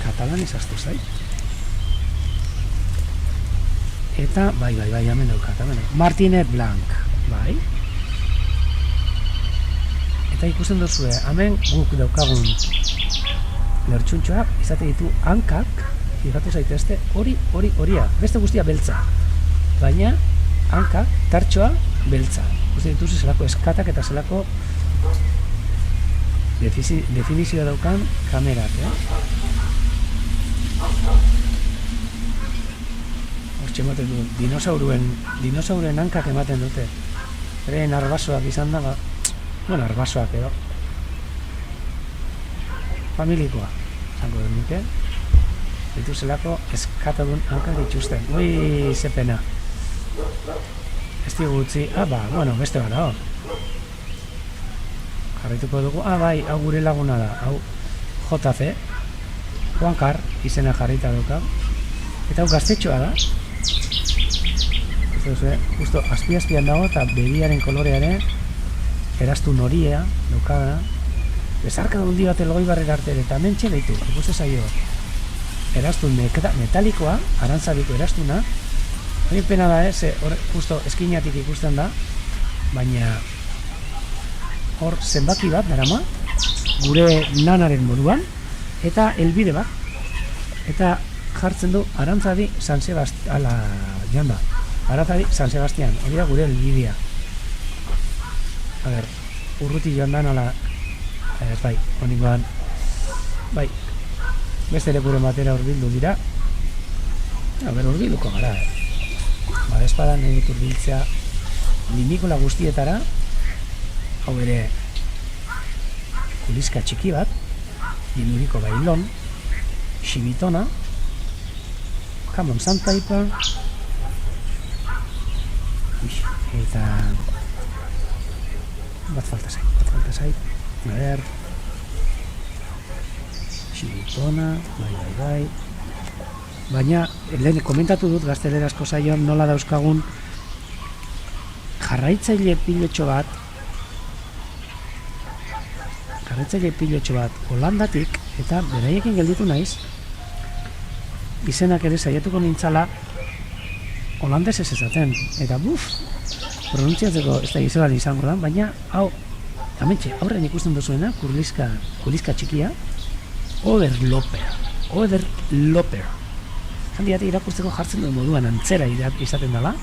Speaker 1: katalanez astu zait. Eta, bai, hemen daukat, Martinet Blanc, bai. Eta ikusten duzue, hemen guk daukagun lertxuntxoak izate ditu hankak, fijatu zaitezte, horia, beste guztia beltza. Baina, hankak, tartxoa, beltza. Ikusten dituzu zelako eskatak eta zelako definizioa daukan kamerak, Hortxe ematen du, dinosauren hankak ematen dute. Beren arbasoak izan da, arbasoak edo. Familikoa, zango dut nuke. Ditu zelako eskatadun hankak dituzten. Ui, ze pena. Ez digu utzi, beste bat da, jarraituko dugu, bai, hau gure laguna da, hau JC, Juankar izena jarrita duka, eta hau gaztetxoa da, justo azpi-azpian dago eta begiaren kolorearen eraztun horia daukada, bezarka hundi bat elgoi barrera arte eta mentxe behitu, ikuste zaio eraztun metalikoa, arantzabiko eraztuna, hori pena da, justo eskinatik ikusten da, baina hor zenbaki bat darama, gure nanaren moduan, eta helbide bat, eta jartzen du Arantzadi San Sebastian, Arantzadi San Sebastian, hori da gure helbidea. Urruti joan da nola, honingoan, beste lekuren batera urbildu dira, urbilduko gara, Badezpadan nahi dut urbiltzea limikola guztietara, hau ere kuliska txiki bat, Iluriko Bailon, Xibitona, Jamon Santaipa, eta bat falta zait, Xibitona, bai, baina lehen komentatu dut gaztelerazko saioan nola dauzkagun jarraitzaile pilotxo bat Holandatik, eta beraiekin gelditu naiz, izenak ere saiatuko nintzala holandez ez ezaten, eta pronuntziatzeko ez da gizelan izango da, baina hau, amentxe, aurren ikusten duzuena, kuliska txikia, Overloper. Handiatik irakurtzeko jartzen duen moduan antzera izaten dela,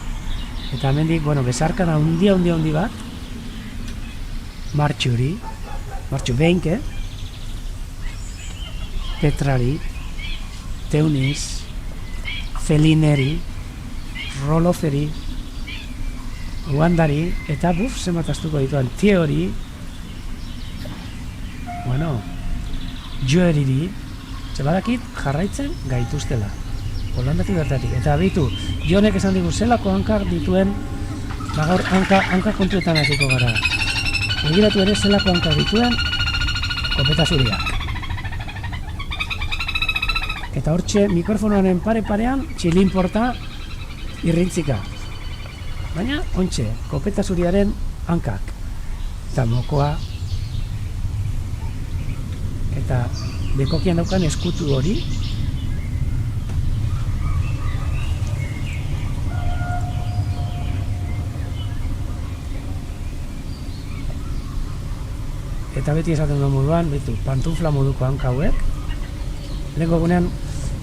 Speaker 1: eta hemendik, bezarka da handi bat, Martxu Benke, Petrari, Teunis, Felineri, Roloferi, Uandari, eta zemataztuko dituan Theory, Joeriri, zebadakit jarraitzen gaituztela, Holandatik bertatik, eta bitu, Jonek esan digu zelako hankak dituen, gaur hanka kontuetan hasiko gara. Begiratu ere zelako hankak dituen, kopeta zuriak. Eta hortxe mikrofonoaren pare-parean txilinporta irrintzika. Baina, ontxe, kopeta zuriaren hankak. Eta mokoa. Eta bekokian daukan eskutu hori. Eta beti esaten duen moduan, pantufla moduko hanka hauek. Lehenko egunean,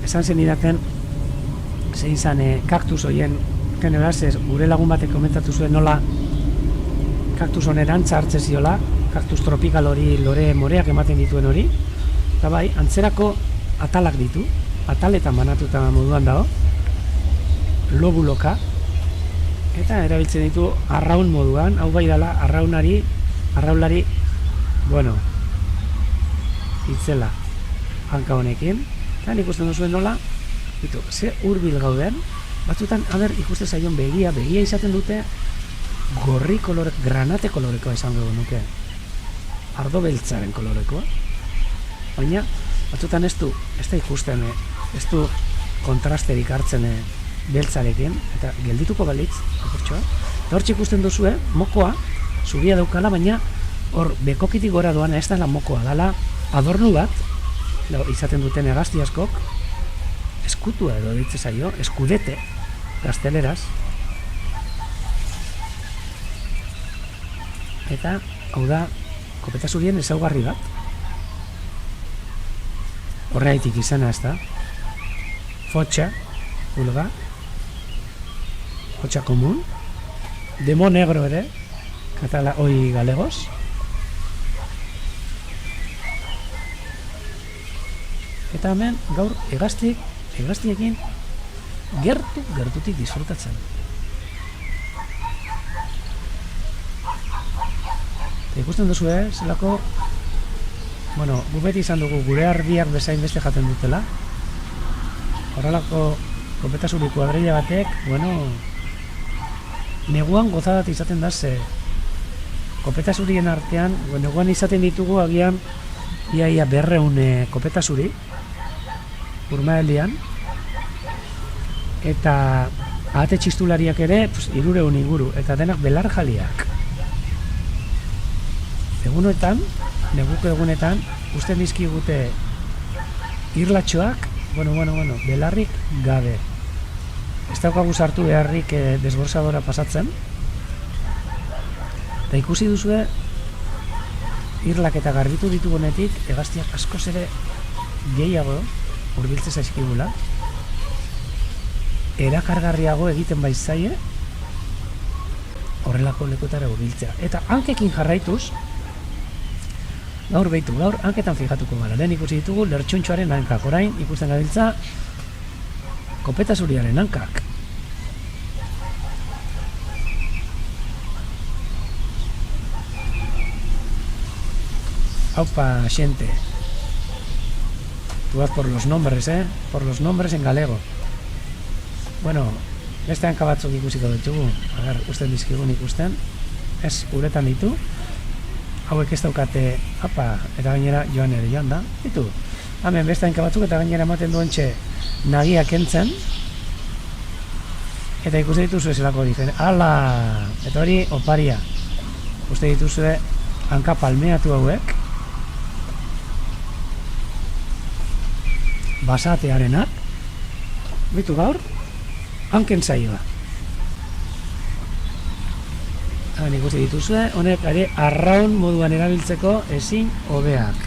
Speaker 1: esan zen idaten, zein zan kaktus horien generaz, gure lagun batek komentatu zuen nola kaktus honerantza hartze ziola, kaktus tropikal hori lore moreak ematen dituen hori, eta bai, antzerako atalak ditu, ataletan banatuta moduan dago, lobuloka, eta erabiltzen ditu arraun moduan, hau bai dela arraunlari, bueno, itzela hanka honekin, eta ikusten duzuen nola, ze hurbil gauden, batzutan, ikusten zaion begia izaten dute, gorri kolorek, granate kolorekoa izango nuke, ardo beltzaren kolorekoa, baina, batzutan ez da ikusten, ez du kontrasterik hartzen beltzarekin, eta geldituko balitz, apurtxoa, eta hortxe ikusten duzue, mokoa, zuria daukala, baina, hor, bekokitik gora doana ez dela mokoa, dela adornu bat, izaten duten hegazti askok, eskutua edo ditze zaio, eskudete, gazteleraz. Eta, hau da, kopeta zurien ezaugarri bat. Horreitik izena ez da. Fotxa, pulga, fotxa komun, demo negro ere, galegos. Eta hemen, gaur, hegaztiekin gertutik disfrutatzen. Eta ikusten duzu, zelako, bueno, gu beti izan dugu gure ardiak bezain beste jaten dutela. Horrelako kopeta zuri kuadrilla batek, bueno, neguan gozadat izaten da ze kopeta zurien artean, neguan izaten ditugu agian iaia 200 kopeta zuri, urmaeldian, eta ahate txistulariak ere 300 inguru, eta denak belar jaliak. Neguko egunetan, usten dizkigute irlatxoak, belarrik gabe. Ez daukagu sartu beharrik desborsadora pasatzen, eta ikusi duzue, irlak eta garbitu ditugunetik, hegaztiak askoz ere gehiago, hurbiltze zaizkigula, erakargarriago egiten baizaie horrelako lekutara hurbiltzea. Eta hankekin jarraituz, gaur hanketan fijatuko gara. Lehen ikusi ditugu lertxuntxoaren hankak, orain ikusten gabiltza kopeta zuriaren hankak. Aupa, xente. Tú vas por los nombres, por los nombres en galego. Bueno, beste hanka batzuk ikusiko ditugu. Usten dizkigun ikusten. Ez uretan ditu. Hauek ez daukate, eta gainera joan ere joan da. Ditu. Hemen beste hanka batzuk eta gainera ematen duen nagia kentzen. Eta ikusi dituzue zelako difen. Ala! Eta hori oparia. Uste dituzue hanka palmeatu hauek. Basatearenak, bitu gaur, hanken zaioa. Hagan ikusi dituzue, honek ere arraun moduan erabiltzeko ezin hobeak.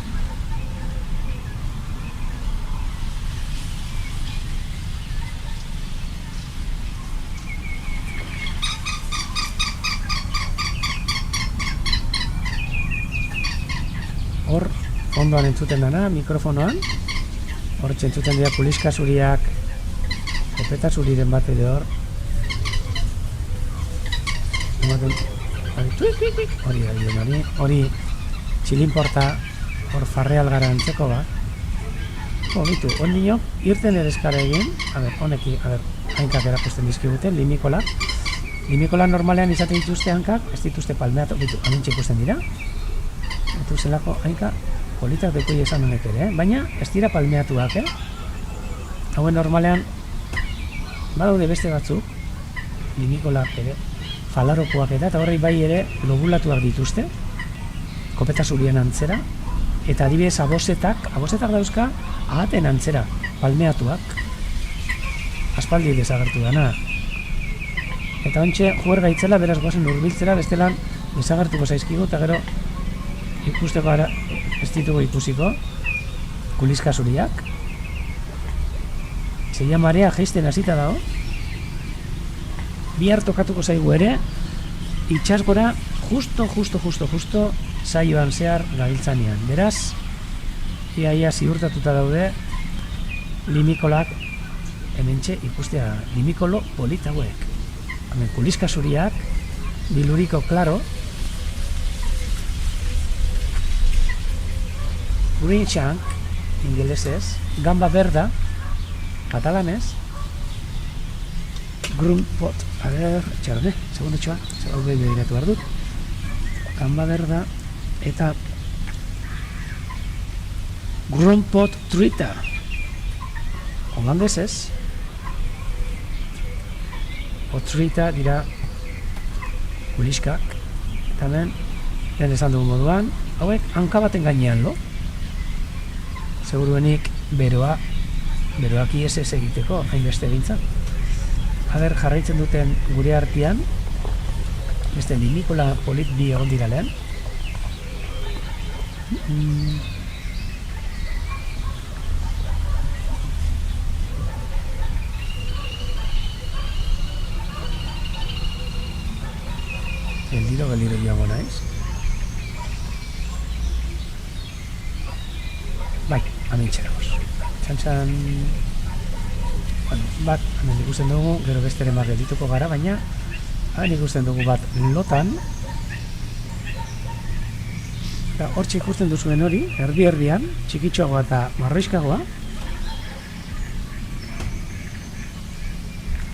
Speaker 1: Hor, ondoan entzuten dana, mikrofonoan, hor txentzuten dira kuliska zuriak, kopeta zuriren bat edo hor. Hori txilinporta, hor farreal gara antzeko bat. Bitu, ondinok, irten edezkara egin, honeki, hainkak erakusten dizkigute, limikola. Limikola normalean izaten dituzte hankak, ez dituzte palmeatu, bitu, amintxe ikusten dira. Eta zelako hainka politak dekoia esan honek ere, baina ez dira palmeatuak, hauen normalean badaude beste batzuk, limikola ere, falarokoak eta horrei bai ere lobulatuak dituzte, kopeta zurien antzera, eta adibidez abosetak dauzka ahaten antzera, palmeatuak, aspaldi desagertu dana. Eta ontxe, juerga itzela, beraz goazen urbiltzera, bestelan desagertuko zaizkigu, eta gero ikusteko ara, ez ditugu ikusiko, kuliska zuriak. Zeia marea geisten hasita dago. Bihar tokatuko zaigu ere, itxasgora justo saioan zehar gabiltzanean. Beraz, ia ziurtatuta daude limikolak hementxe ikustea limikolo polit hauek. Hemen kuliska zuriak, biluriko klaro, green chunk, ingelesez, gamba berda, katalanez, grumpot, a ver, txarone, segundo txoa, hau behin begiratu behar dut, gamba berda, eta grumpot truita, holandesez, otruita dira kuliskak, eta hemen, lehen esan dugu moduan, hauek hanka baten gainean lo, seguruenik beroak ISS egiteko, hainbeste gintzan. Aber, jarraitzen duten gure artean, beste limikola polit bi egon dira lehen. Geldiro joango naiz. Bai, hemen txeragoz. Txantxan... Bueno, bat, hemen ikusten dugu, gero beste ere geldituko gara, baina hemen ikusten dugu bat lotan. Eta hortxe ikusten duzuen hori, erdi-erdian, txikitxoagoa eta marroizkagoa.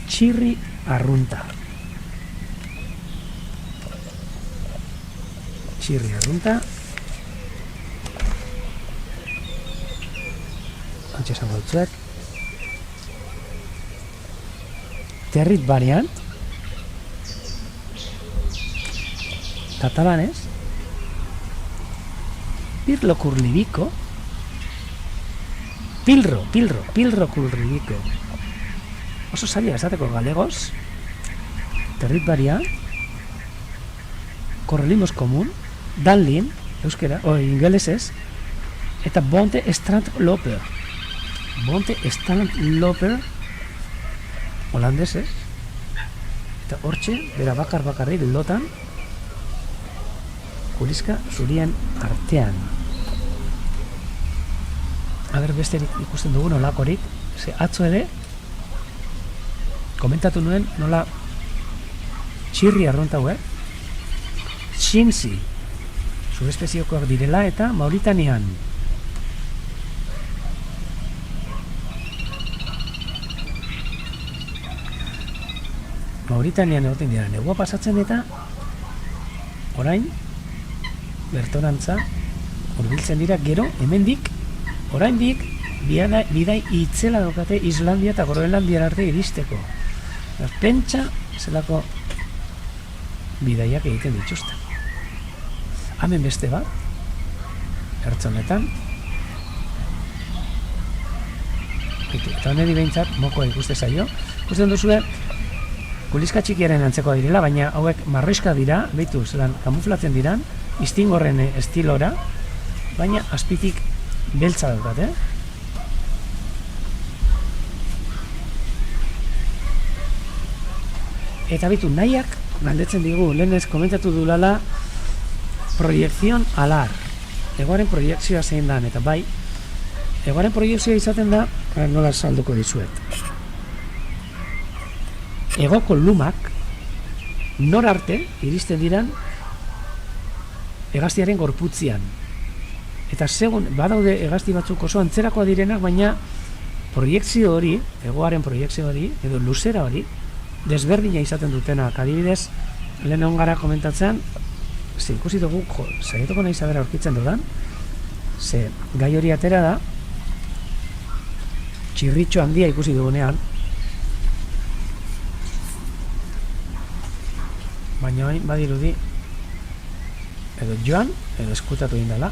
Speaker 1: Txirri arrunta. Txirri arrunta. Antxe esango dutzuek. Territ variant. Katalanez. Pirlo curlibico. Pilro curlibico. Oso zaila esateko galegoz. Territ variant. Correlimos común. Danlin, euskera, ingelesez, eta Bonte Strand Loper. Bonte Strand Loper, holandesez, eta hortxe, bera bakarri lotan, kuliska zurien artean. Aber, besterik ikusten dugu nolakorik, ze atzo ere, komentatu nuen nola txirri arronta hauek, txinzi, subespeziokoak direla eta Mauritanian. Mauritanian egoten dira negua pasatzen eta orain bertorantza hurbiltzen dira gero hemendik oraindik bidai itzela daukate Islandia eta Groenlandia arte iristeko. Pentsa zelako bidaiak egiten dituzte. Hemen beste bat, ertzonetan. Eta honeri behintzat, mokoa ikuste zaio. Ikusten duzue, kuliska txikiaren antzekoa direla, baina hauek marroizka dira, behitu, zelan kamuflatzen diran, istingorren estilora, baina azpitik beltza daukat, Eta behitu, nahiak, galdetzen digu, lehenez komentatu dulala, proiekzion alar. Egoaren proiekzioa zein dan, eta bai, egoaren proiekzioa izaten da, nola salduko dizuet. Egoko lumak, nor arte, iristen diran, hegaztiaren gorputzian. Eta segun, badaude hegazti batzuk oso antzerakoa direnak, baina proiekzio hori, egoaren proiekzio hori, edo luzera hori, desberdina izaten dutenak. Adibidez, lehen ongara komentatzen, ze ikusi dugu, saiatuko nahi zabera aurkitzen dudan, ze gai hori atera da, txirritxo handia ikusi dugunean, baina hain badirudi edo joan edo eskutatu indala.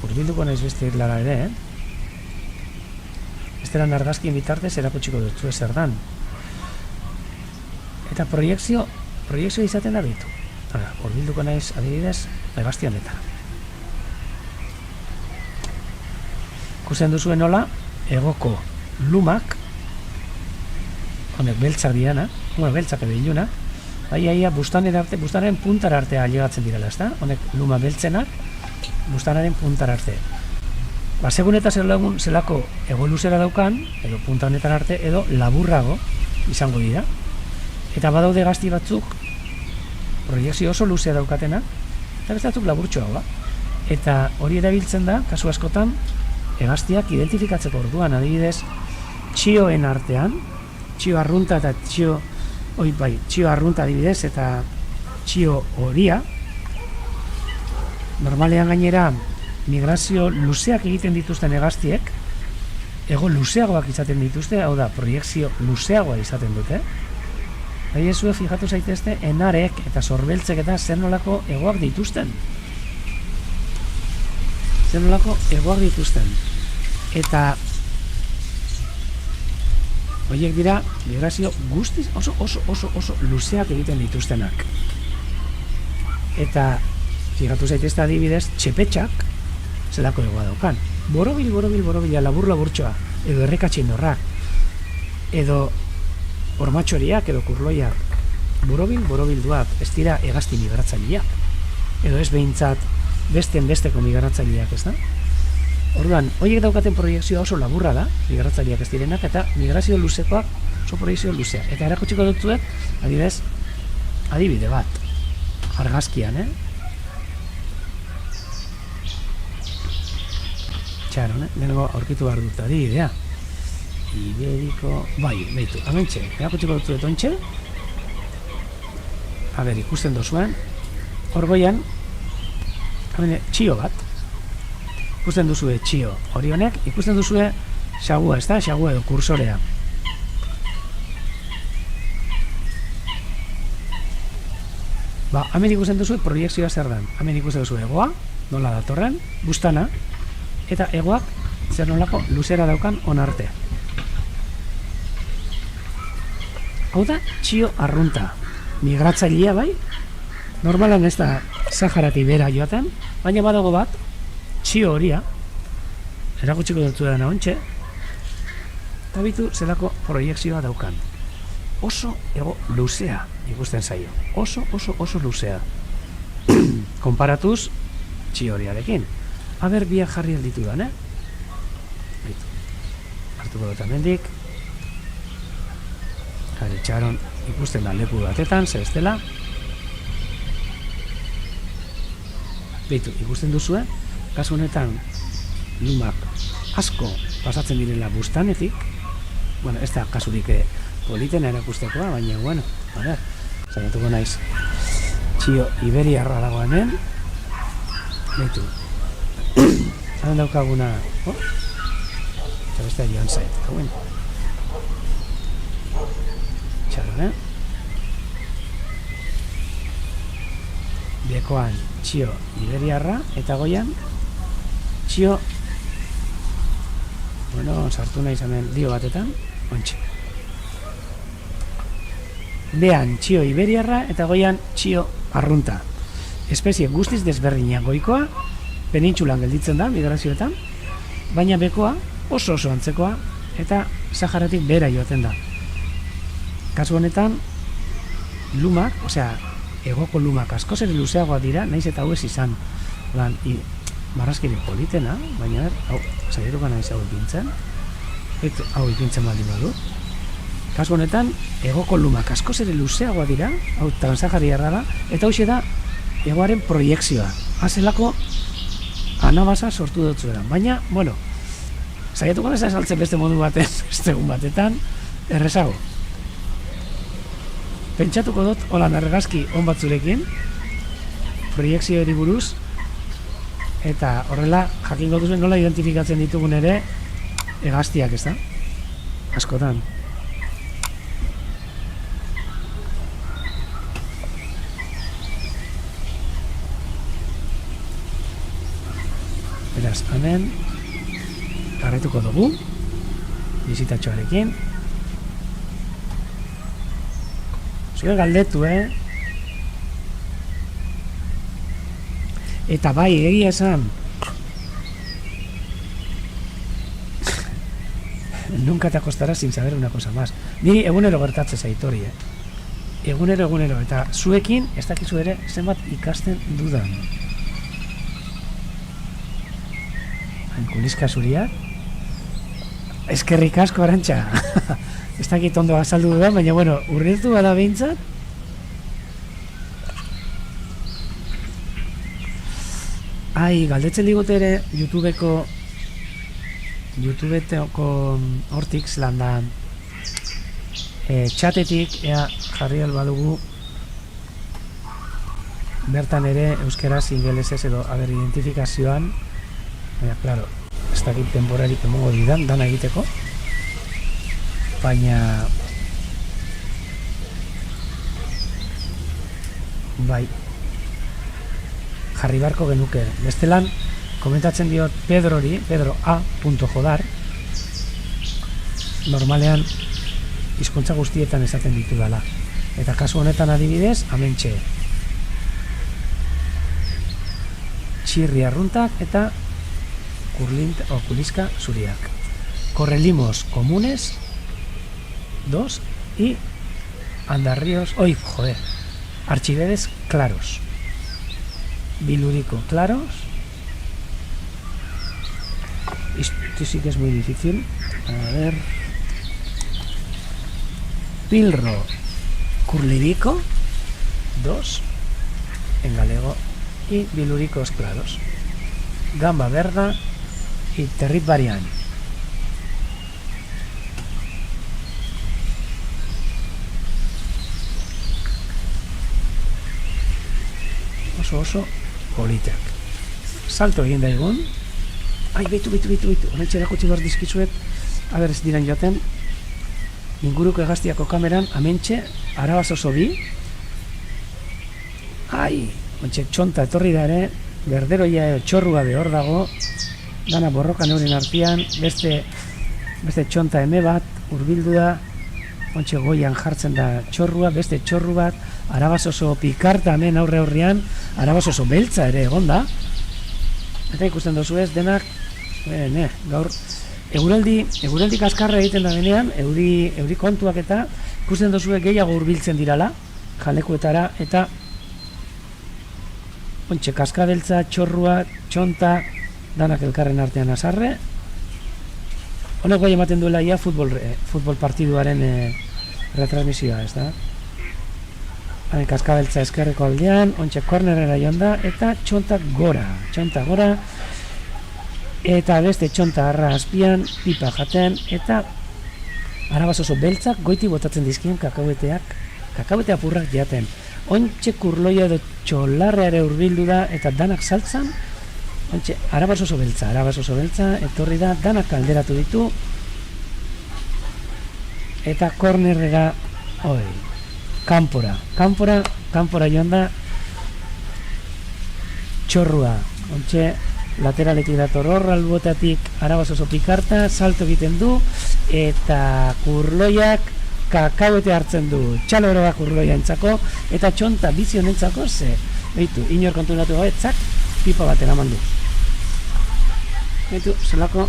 Speaker 1: Urbilduko naiz beste irlara ere, besteran argazkien bitartez erakutsiko dutzu zer dan. Eta proiekzio izaten da bitu. Urbilduko naiz adibidez hegazti honetan. Ikusten duzuen nola hegoko lumak, honek beltzak diana, beltzak edo iluna, bustanaren puntara artea llegatzen direla, ezta? Honek luma beltzenak bustanaren puntara arte. Segun eta zelako ego luzera daukan, edo punta honetan arte, edo laburrago izango dira. Eta badaude hegazti batzuk proiekzio oso luzea daukatena, eta beste batzuk laburtxoagoa. Eta hori erabiltzen da, kasu askotan, hegaztiak identifikatzeko orduan, adibidez, txioen artean, txio arrunta eta txio arrunta adibidez eta txio horia, normalean gainera migrazio luzeak egiten dituzten hegaztiek ego luzeagoak izaten dituzte, hau da, proiekzio luzeagoa izaten dute. Ezue fijatu zaitezte enarek eta sorbeltzek eta zer nolako egoak dituzten. Eta horiek dira migrazio guztiz oso luzeak egiten dituztenak. Eta fijatu zaitezte adibidez txepetxak zelako egoa daukan. Borobila labur-laburtxoa, edo errekatxindorrak, edo ormatxoriak, edo kurloiak. Borobil duak, ez dira hegazti migratzaileak. Edo ez behintzat besteko migratzaileak, ez da? Orduan, horiek daukaten proiekzioa oso laburra da, migratzaileak ez direnak, eta migrazio luzekoak oso proiekzio luzea. Eta erakutsiko dutzuet, adibide bat, argazkian, Txaron, lehenengo aurkitu behar dut adibidea. Iberiko... behitu, amentxe, erakutsiko dutzuet ontxe. Ikusten duzuen, hor goian, txio bat. Ikusten duzue txio hori honek, ikusten duzue xagua, ez da? Xagua edo kursorea. Hemen ikusten duzue proiekzioa zer dan. Hemen ikusten duzue egoa, nola datorren, bustana, eta egoak zer nolako luzera daukan onarte. Hau da txio arrunta. Migratzailea bai, normalan ez da Saharati bera joaten, baina badago bat, txio horia, erakutsiko dut dena ontxe, eta bitu zelako proiekzioa daukan. Oso ego luzea ikusten zaio. Oso luzea. Konparatuz txio horiarekin. Biak jarri alditu dan, hartuko dut amendik. Txaron ikusten da leku batetan, zer ez dela. Ikusten duzue, kasu honetan lumak asko pasatzen direla bustanetik. Ez da kasurik politena erakustekoa, baina, saiatuko naiz txio iberiarra dago hemen. Zaren daukaguna... Eta bestea joan zait, hauen. Txaron, Bekoan txio iberiarra, eta goian txio... sartu nahi hemen dio batetan, ontxe. Bean txio iberiarra, eta goian txio arrunta. Espezie guztiz desberdinak goikoa, penintxulan gelditzen da, migrazioetan, baina bekoa oso antzekoa, eta Saharatik bera joaten da. Kasu honetan, lumak, egoko lumak askoz ere luzeagoa dira, naiz eta hau ez izan, marrazkiri politena, baina, saiatuko naiz hau ipintzen, hau ipintzen baldin badu. Kasu honetan, egoko lumak askoz ere luzeagoa dira, hau transahariarra da, eta hoxe da, egoaren proiekzioa. Hazelako anabasa sortu dut zueran. Baina, saiatuko naiz saltzen beste modu baten, beste egun batetan, errezago. Pentsatuko dut, holan argazki on batzurekin, proiekzio hori buruz, eta horrela jakingo duzuen nola identifikatzen ditugun ere hegaztiak, ez da? Askotan. Beraz, hemen jarraituko dugu bizitatxoarekin. Zue galdetu, Eta bai, egia esan nunca te acostarás sin saber una cosa más. Niri egunero gertatzen zait hori, Egunero, eta zuekin ez dakizu ere zenbat ikasten dudan. Kuliska zuriak. Eskerrik asko, Arantxa. Ez dakit ondo azaldu dudan, baina bueno, urretu bada behintzat. Ai, galdetzen digute ere YouTubeko hortik landa txatetik ea jarri albadugu bertan ere euskeraz ingelesez edo identifikazioan. Baina, klaro, ez dakit denborarik emongo didan, dana egiteko. Baina... bai... jarri barko genuke. Bestelan, komentatzen diot Pedrori, Pedro A.jodar, normalean hizkuntza guztietan esaten ditu dala. Eta kasu honetan adibidez, hementxe. Txirri arruntak eta kuliska zuriak. Correlimos comunes 2 y andarríos, archivedes claros. Bilurico claros. Esto sí que es muy difícil. A ver. Pilro curlirico 2 en galego y biluricos claros. Gamba verda y Territ varian. Oso politak. Salto egin daigun. Ai, beitu. Horretxe erakutsi behar dizkizuet. Aber ez diran joaten. Inguruko hegaztiako kameran, hementxe, arabaz oso bi. Ai, ontxe txonta etorri da ere. Berderoia txorrua behor dago. Dana borrokan euren artean. Beste txonta eme bat, urbildu da. Ontxe goian jartzen da txorrua, beste txorru bat. Arabaz oso pikarta hemen aurre aurrean. Arabaz oso beltza ere egon da. Eta ikusten dozu ez, denak gaur eguraldi kaskarra egiten da denean, euri kontuak eta ikusten dozu gehiago hurbiltzen dirala jalekuetara eta ontxe kaskabeltza, txorrua, txonta, danak elkarren artean azarre. Honek bai ematen duela ia futbol partiduaren retransmisioa, ez da? Kaskabeltza eskerreko aldean, ontxe kornerera joan da, eta txonta gora, eta beste txonta arra azpian, pipa jaten, eta arabaz oso beltzak goiti botatzen dizkien kakauete apurrak jaten. Ontxe kurloia edo txolarreare hurbildu da, eta danak saltzan, ontxe arabaz oso beltza, etorri da, danak kalderatu ditu, eta kornerera, kanpora joan da txorrua, ontxe lateraletik dator horra albotatik arabaz oso pikarta, salto egiten du eta kurloiak kakauete hartzen du, txaloroa kurloia entzako eta txonta bizion entzako behitu, inor konturatu gabe, txak, pipa bat eraman du behitu, zelako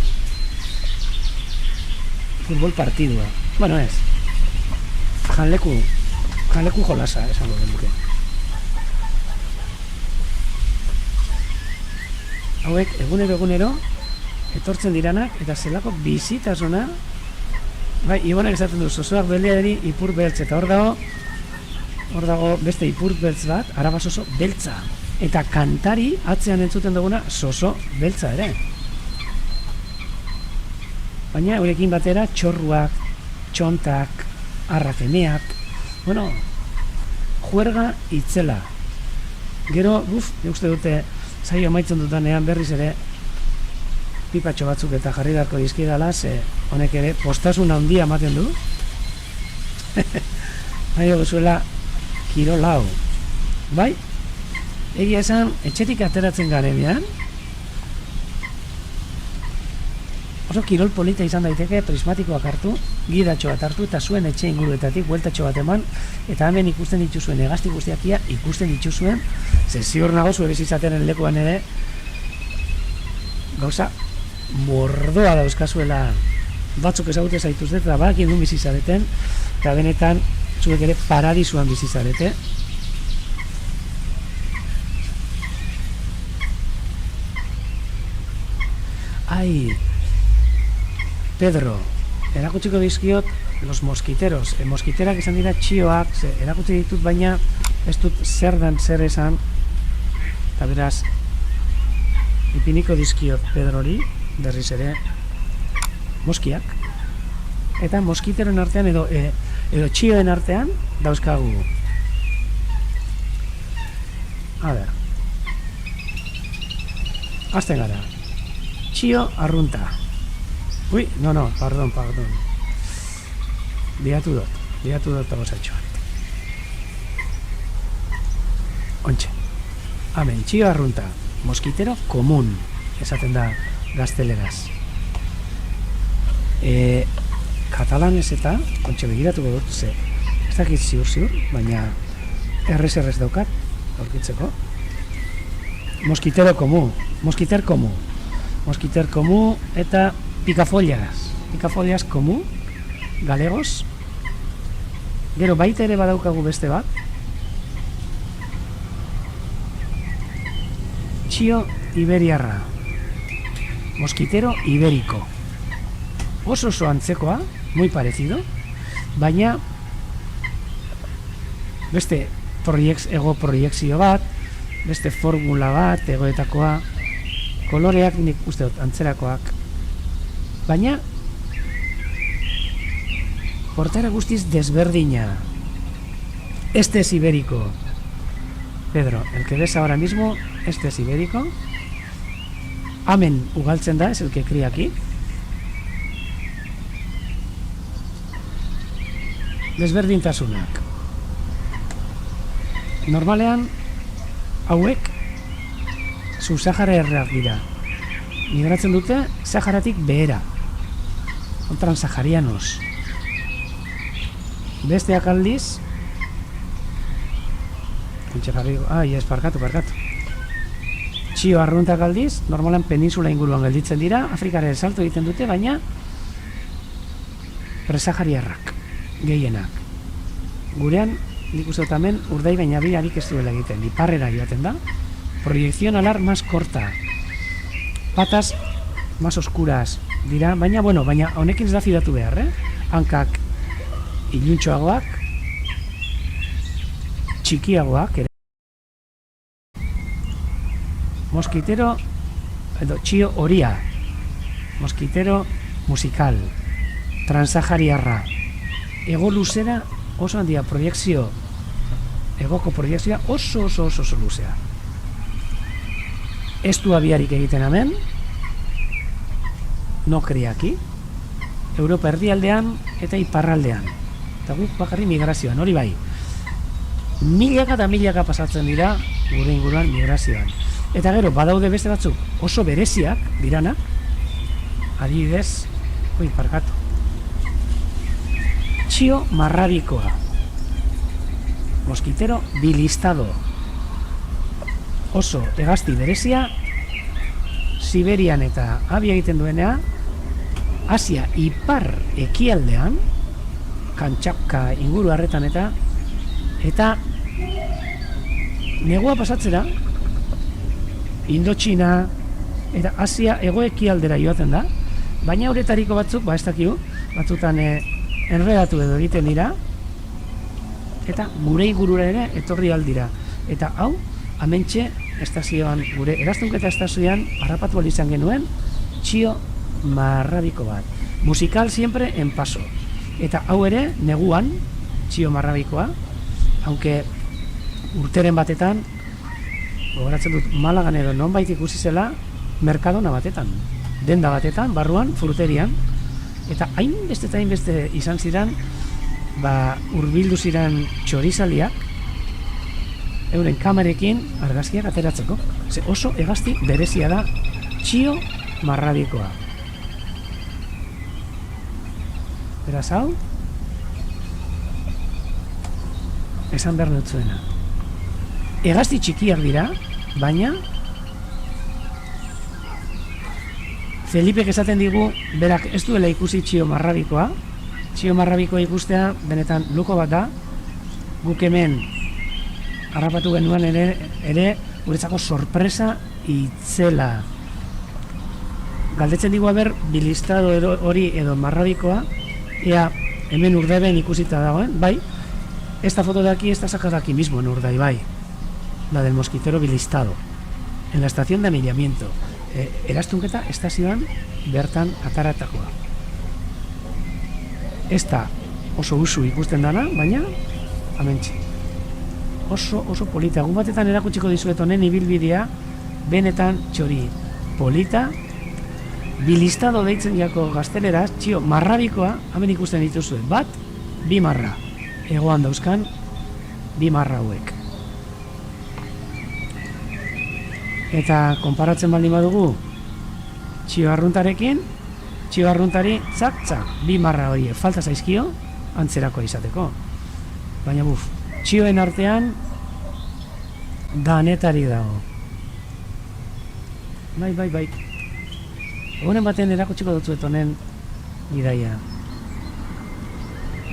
Speaker 1: futbol partidua, bueno ez janleku jolasa, esango genuke. Hauek, egunero, etortzen diranak, eta zelako bizitasuna, bai, Ibonak esaten du, zozoak beleari ipur beltz, eta hor dago beste ipur beltz bat, arabaz oso beltza. Eta kantari, atzean entzuten duguna, zozo beltza ere. Baina, eurekin batera, txorruak, txontak, arrakeneak, bueno, juerga itzela. Gero, uste dute, saio amaitzen dutanean berriz ere pipatxo batzuk eta jarri beharko dizkidala, ze honek ere postasun handia ematen du. Nahi duzuela kirol hau. Bai? Egia esan, etxetik ateratzen garenean, oso kirol polita izan daiteke, prismatikoak hartu, gidatxo bat hartu, eta zuen etxe inguruetatik bueltatxo bat eman, eta hemen ikusten dituzuen hegazti guztiakia ikusten dituzuen, ze ziur nago zuen bizitzaten lekuan ere, gauza mordoa dauzkazuela batzuk ezagute zaituzte, eta bakien duen bizizareten, eta benetan zuek ere paradisuan bizizarete. Ai, Pedro, erakutsiko dizkiot los mosquiteros. Moskiterak izan dira txioak, erakutsi ditut, baina ez dut zer dan zer esan, eta beraz, ipiniko dizkiot Pedrori, berriz ere, moskiak. Eta moskiteroen artean edo txioen artean dauzkagu. A ber. Azten gara. Txio arrunta. Ui, no, pardon. Biatu dut gozatxoan. Ontxe. Hemen, txio arrunta. Moskitero komun, esaten da gazteleraz. Katalanez eta, ontxe begiratu dut, ze, ez dakit ziur, baina errez daukat, aurkitzeko. Moskitero komu, moskiter komu eta Picafollas komu, galegos. Gero baita ere badaukagu beste bat. Txio iberiarra. Moskitero iberiko. Oso antzekoa, muy parecido, baina beste ego proiekzio bat, beste formula bat, egoetakoa, koloreak nik uste dut antzerakoak. Baina, portara guztiz desberdina. Este es ibérico. Pedro, el que ves ahora mismo, este es ibérico. Amen ugaltzen da, es el que cría aquí. Desberdintasunak. Normalean, hauek, subsahariarrak dira. Migratzen dute, Saharatik behera. Transaharianos. Besteak aldiz, parkatu. Txio arruntak aldiz, normalan peninsula inguruan gelditzen dira, Afrikara salto egiten dute, baina presahariarrak, gehienak. Gurean, nik uste dut hemen, urdai baina bilarik ez duela egiten, iparrera joaten da, proyección alar más corta, patas más oscuras dira, baina honekin ez da fidatu behar, hankak iluntxoagoak, txikiagoak ere. Moskitero edo txio horia, moskitero musikal, transahariarra, ego luzera oso handia, egoko proiekzioa oso luzea. Ez du abiarik egiten hemen, no cría aquí, Europa erdialdean eta iparraldean. Eta guk bakarri migrazioan, hori bai. Milaka pasatzen dira gure inguruan migrazioan. Eta gero, badaude beste batzuk oso bereziak diranak, adibidez, parkatu. Txio marrabikoa. Moskitero bilistado. Oso hegazti berezia, Siberian eta abia egiten duenea, Asia ipar ekialdean, Kantxapka inguru harretan eta negua pasatzera, Indotxina eta Asia egoekialdera joaten da, baina horretariko batzuk, ez dakigu, batzutan enredatu edo egiten dira, eta gure ingurura ere etorri aldira. Eta hau, amentxe estazioan, gure eraztunketa estazioan, harrapatu izan genuen, txio marrabiko bat. Musikal siempre en paso. Eta hau ere, neguan, txio marrabikoa, aunque urteren batetan, gogoratzen dut Malagan edo nonbait ikusi zela, Mercadona batetan. denda batetan, barruan, fruterian, eta hainbeste izan ziren, hurbildu ziren txorizaliak, euren kamerekin argazkiak ateratzeko. Ze oso hegazti berezia da txio marrabikoa. Beraz hau, esan behar nutzuena. Hegazti txikiak dira, baina Felipek esaten digu, berak ez duela ikusi txio marrabikoa. Txio marrabikoa ikustea, benetan luko bat da. Guk hemen harrapatu genuen ere guretzako sorpresa itzela. Galdetzen digu haber, bilistado hori edo marrabikoa, ea hemen Urdaibain ikusita dagoen, bai. Esta foto de aquí está sacada aquí mismo en Urdaibai, la del mosquitero bilistado, en la estación de anillamiento. Eraztunketa estazioan bertan ataratakoa. Ez da oso usu ikusten dana, baina amentxe. Oso polita. Egun batetan erakutsiko dizuet honen ibilbidea, benetan txori polita, bilistado deitzen jako gazteleraz, txio marrabikoa, hemen ikusten dituzue. Bat, 2 marra. Egoan dauzkan, 2 marra hauek. Eta konparatzen baldin badugu txio arruntarekin, txio arruntari txak, 2 marra hori falta zaizkio antzerakoa izateko. Baina txioen artean danetari dago. Bai. Honen baten erakutsiko dutzuet honen gidaia.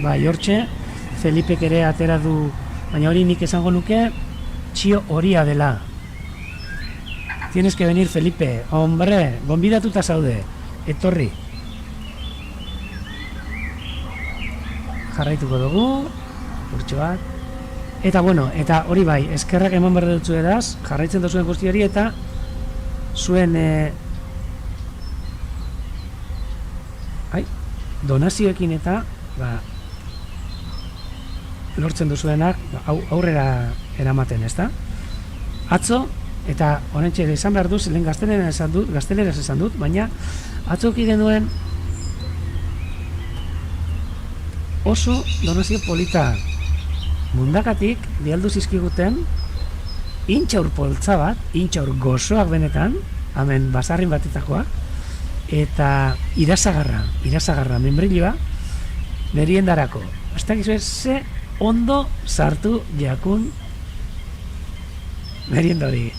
Speaker 1: Bai, hortxe, Felipek ere atera du, baina hori nik esango nuke txio horia dela. Tienes que venir, Felipe. Hombre, gonbidatuta zaude. Etorri. Jarraituko dugu. Urtsu bat. Eta eta hori bai, eskerrak eman behar dutzu edaz, jarraitzen duzuen guzti hori, eta zuen donazioekin eta lortzen duzuenak aurrera eramaten, ezta? Atzo, eta honetxe esan behar duz, lehen gazteleraz esan dut, baina atzoki genuen oso donazio polita mundakatik bialdu zizkiguten intxaur poltza bat, intxaur gozoak benetan, hemen basarrin batetakoak, eta irasagarra, membrilloa, meriendarako. Hasta que ze ondo sartu jakun merienda hori.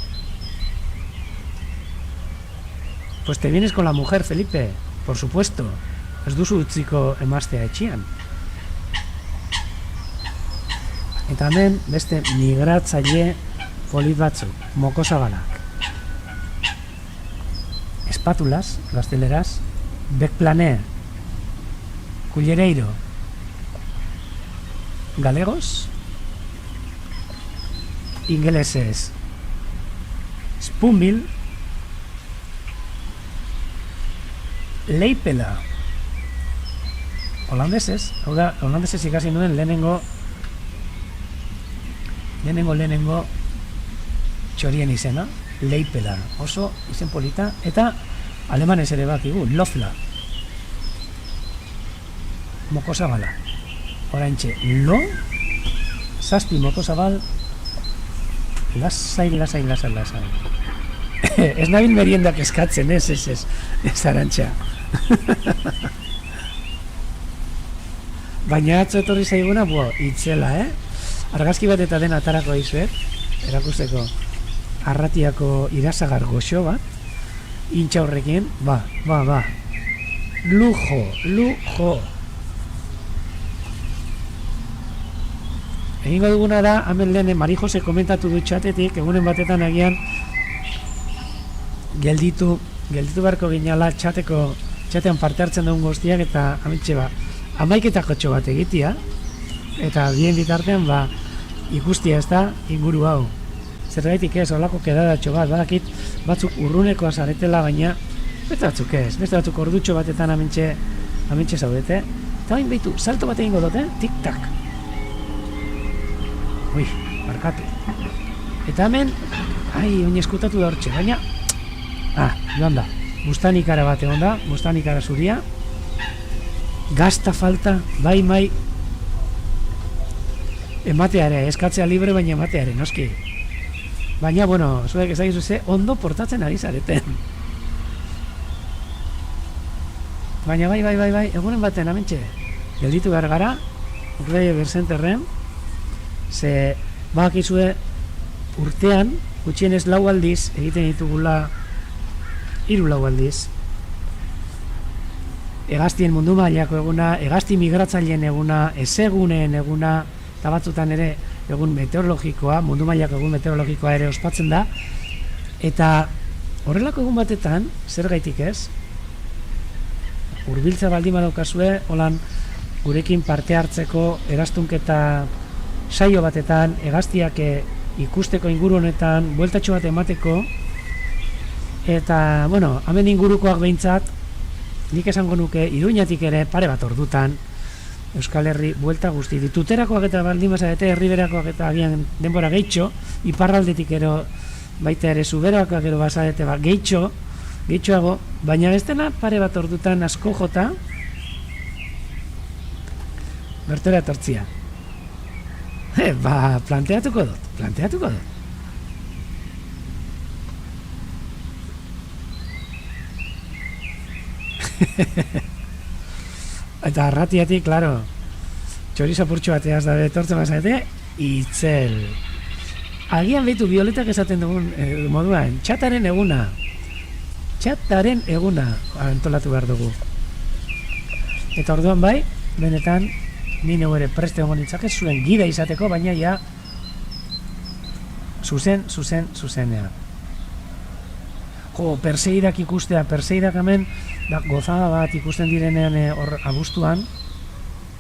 Speaker 1: Pues te vienes con la mujer, Felipe, por supuesto. Ez duzu utziko emaztea etxian. Eta hemen beste migratzaile polit batzuk, mokosabalak. Espátulas, gazteleraz, Becplané, Cullereiro, galegos, ingeleses, Spoonbill, Leipela, holandeses, hau da, holandeses ikasi nuen lehenengo txorien izena, Leipela, oso izen polita, eta alemanes ere bakigu, Lofla, mokosabala, oraintxe, lo, 7 mokosabal, lasai. Ez nabil meriendak eskatzen, ez arantxa. Baina atzo etorri zaiguna, itzela, argazki bat eta dena atarako dizuet, erakusteko arratiako irasagar goxo bat, intxaurrekin, lujo. Egingo duguna da, hemen lehen Mari Jose komentatu du txatetik, egunen batetan agian gelditu beharko ginala txatean parte hartzen dugun guztiak, eta amitxe 11 bat egitea, eta bien bitartean ikustia ez da inguru hau. Zergaitik ez, holako kedadatxo bat, badakit batzuk urrunekoa zaretela, baina beste batzuk ordutxo batetan amentxe zaudete. Eta bain behitu, salto bat egingo dute, tik-tak. Ui, barkatu. Eta hemen, oin eskutatu da hortxe, baina, joan da. bustanikara bat egon da, bustanikara zuria. Gazta falta, bai mai. Emateare, eskatzea libre, baina emateare, noski. Baina, bueno, zuek ezagizu ze, ondo portatzen ari zareten. Baina bai, egunen baten, amentxe. Gelditu behar gara, Urrei Berzenterren, ze bakizue urtean, gutxienez 4 aldiz, egiten ditugula 3 aldiz, hegaztien mundu mailako eguna, hegazti migratzaileen eguna, ezeguneen eguna, eta batzutan ere egun meteorologikoa, mundu mailako egun meteorologikoa ere ospatzen da, eta horrelako egun batetan, zer gaitik ez, hurbiltza baldin badaukazue, holan gurekin parte hartzeko eraztunketa saio batetan, hegaztiak ikusteko inguru honetan, bueltatxo bat emateko, eta, bueno, hemen ingurukoak behintzat, nik esango nuke, Iruñatik ere pare bat ordutan, Euskal Herri buelta guzti dituterakoak eta baldin bazarete, herriberakoak eta agian denbora gehitxo, iparraldetik ero baita ere zuberakoak ero bazarete gehitxoago, baina bestena pare bat ordutan asko jota, bertora etortzia. Planteatuko dut. Eta arratiatik, klaro, txorizapurtxo bateaz da etortzen bazarete, itzel. Agian behitu Violetak esaten dugun moduan, txataren eguna antolatu behar dugu. Eta orduan bai, benetan, ni neu ere preste egon nintzake zuen gida izateko, baina ja zuzenea. Jo, Perseidak ikustea, Perseidak hemen gozada bat ikusten direnean hor abuztuan,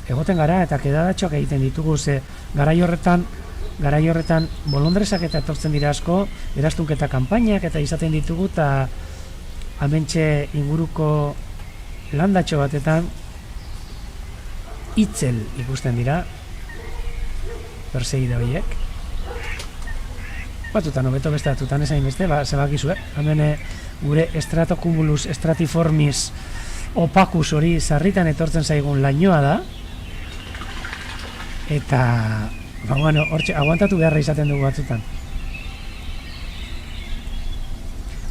Speaker 1: egoten gara eta kedadatxoak egiten ditugu, ze garai horretan bolondresak eta etortzen dira asko, eraztunketa kanpainak eta izaten ditugu, eta hementxe inguruko landatxo batetan itzel ikusten dira Perseida horiek. Batutan hobeto beste batutan ezain beste, zebakizue, hemen gure Stratocumulus stratiformis opacus hori sarritan etortzen zaigun lainoa da, eta hortxe aguantatu beharra izaten dugu batzutan.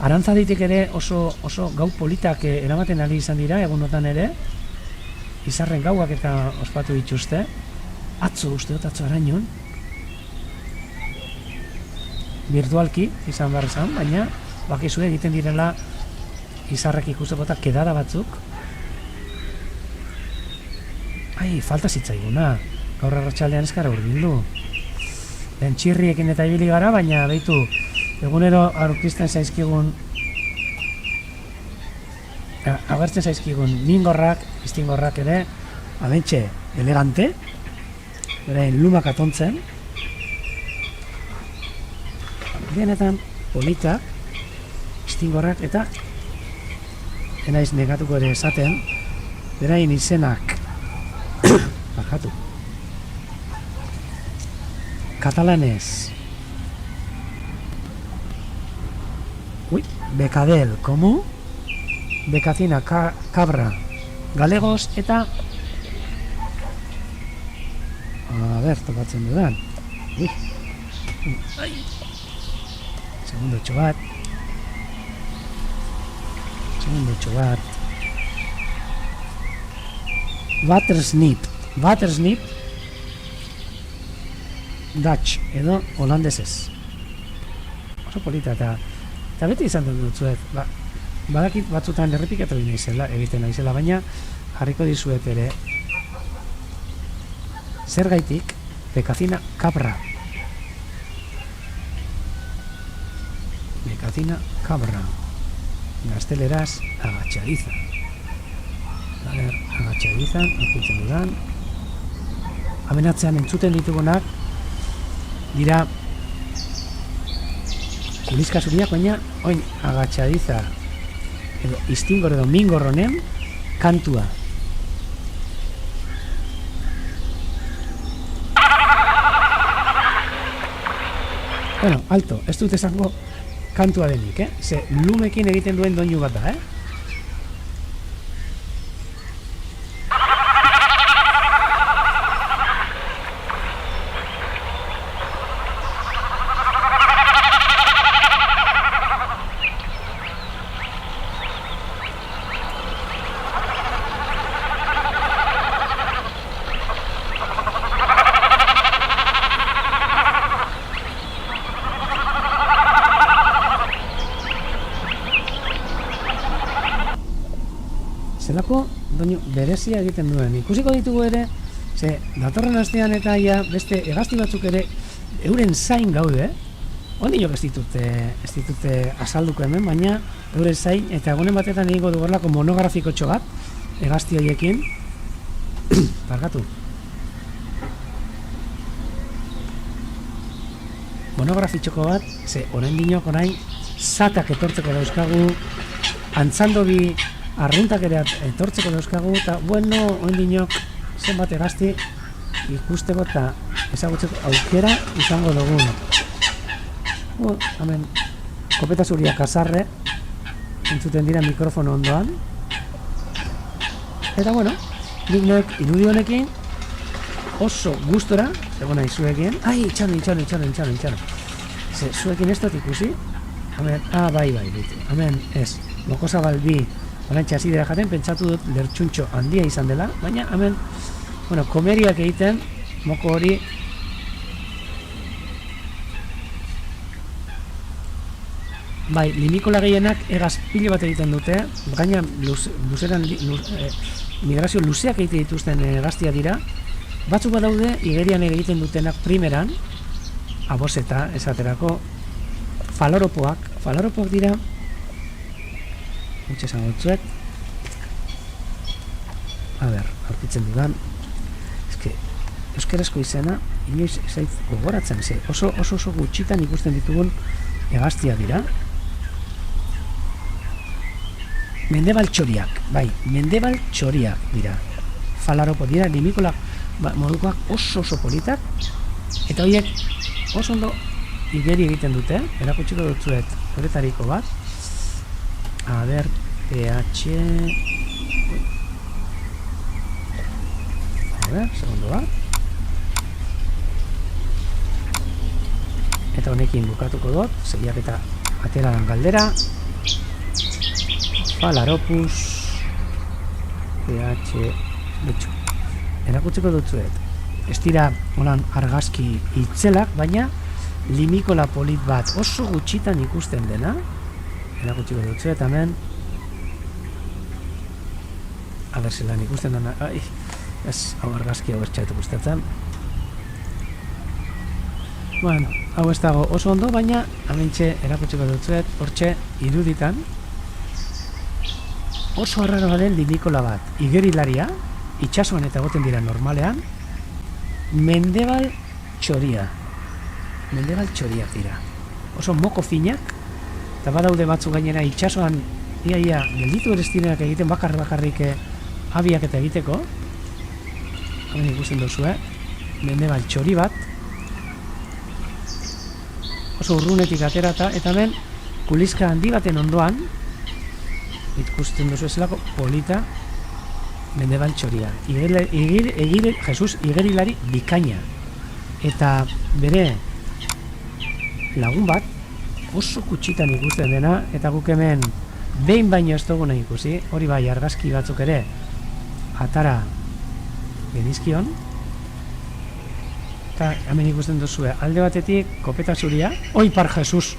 Speaker 1: Arantzaditik ere oso gau politak eramaten ari izan dira, egunotan ere, izarren gauak eta ospatu dituzte, atzo arainon, virtualki izan behar izan, baina bakizue egiten direla izarrek ikusteko eta kedada batzuk. Falta zitzaiguna, gaur arratsaldean eskara urbildu. Den txirriekin eta ibili gara, baina behitu, egunero aurkisten zaizkigun, agertzen zaizkigun mingorrak, iztingorrak ere, amentxe elegante, berain lumak atontzen, benetan politak, iztingorrak eta enaiz negatuko ere esaten, berain izenak bakatu katalanez Becadel, komu Becacina, cabra galegos eta topatzen dudan segundotxo bat Watersnip Dutch edo holandesez oso polita eta beti izan dut zuet badakit batzutan errepikatu egiten naizela, baina jarriko dizuet ere zer gaitik Becacina cabra gazteleraz agachadiza agachadizan ikutzen dudan amenatzean entzuten ditugunak dira kulizka zuriak, baina oin agachadiza edo iztingor edo mingorronen kantua. Alto, ez dut esango kantua denik, ze lumekin egiten duen doinu bat da, zelako doinu berezia egiten duen. Ikusiko ditugu ere, ze datorren astean eta beste hegazti batzuk ere euren zain gaude, ondinok ez ditute azalduko hemen, baina euren zain, eta egunen batetan egingo dugorlako monografikotxo bat, hegazti horiekin, barkatu. Monografitxoko bat, ze orain dinok orain zatak etortzeko dauzkagu, antzandobi arruntak ere etortzeko dauzkagu, eta bueno, orain dinok zenbat hegazti ikusteko eta ezagutzeko aukera izango dugun. Hemen, kopeta zuria kasarre, entzuten dira mikrofono ondoan. Eta bueno, nik noek irudi honekin oso gustora, egon nahi zuekin. Ai, itxaron. Zuekin ez dut ikusi. Hemen, bai, bitu. Hemen, ez, Mokosabal bi orantxe hasi dira jaten, pentsatu dut lertxuntxo handia izan dela, baina hemen, bueno, komeriak egiten, moko hori bai, limikola gehienak egaz pilo bat egiten dute, gaina migrazio luzeak egiten dituzten gaztia dira. Batzuk badaude, igerian egiten dutenak primeran, aboseta, esaterako, faloropoak dira, gutxe esan gotzuet, aurkitzen dudan, euskarazko izena, inoiz zait gogoratzen, oso gutxitan ikusten ditugun hegaztia dira. Mendebal txoriak dira. Falaropo dira, limikola modukoak oso politak, eta horiek oso ondo igeri egiten dute, erakutsiko dutzuet horretariko bat. PH... segundo bat. Eta honekin bukatuko dut, zeiak eta ateradan galdera. Falaropus PH betxo. Erakutsiko dutzuet. Ez dira holan argazki itzelak, baina limikola polit bat oso gutxitan ikusten dena. Erakutsiko dutzuet, hemen. Zelan ikusten dena. Ez, hau argazki hau ertxaitu gustatzen. Bueno, hau ez dago oso ondo, baina hementxe erakutsiko dutzuet, hortxe iruditan. Oso arraroa den limikola bat, igerilaria, itxasuan eta goten dira normalean, mendebal txoriak dira. Oso moko finak, eta badaude batzu gainera itxasuan ia gelditu ere zirenak egiten bakarrik abiak eta egiteko. Hemen ikusten duzue, mendebal txori bat, oso urrunetik aterata, eta hemen kulizka handi baten ondoan, ikusten duzu ezelako polita mendebal txoria. Jesus igerilari bikaina. Eta bere lagun bat oso kutsitan ikusten dena, eta guk hemen behin baino ez duguna ikusi, hori bai argazki batzuk ere atara genizkion. Eta hemen ikusten duzue alde batetik kopeta zuria, oipar Jesus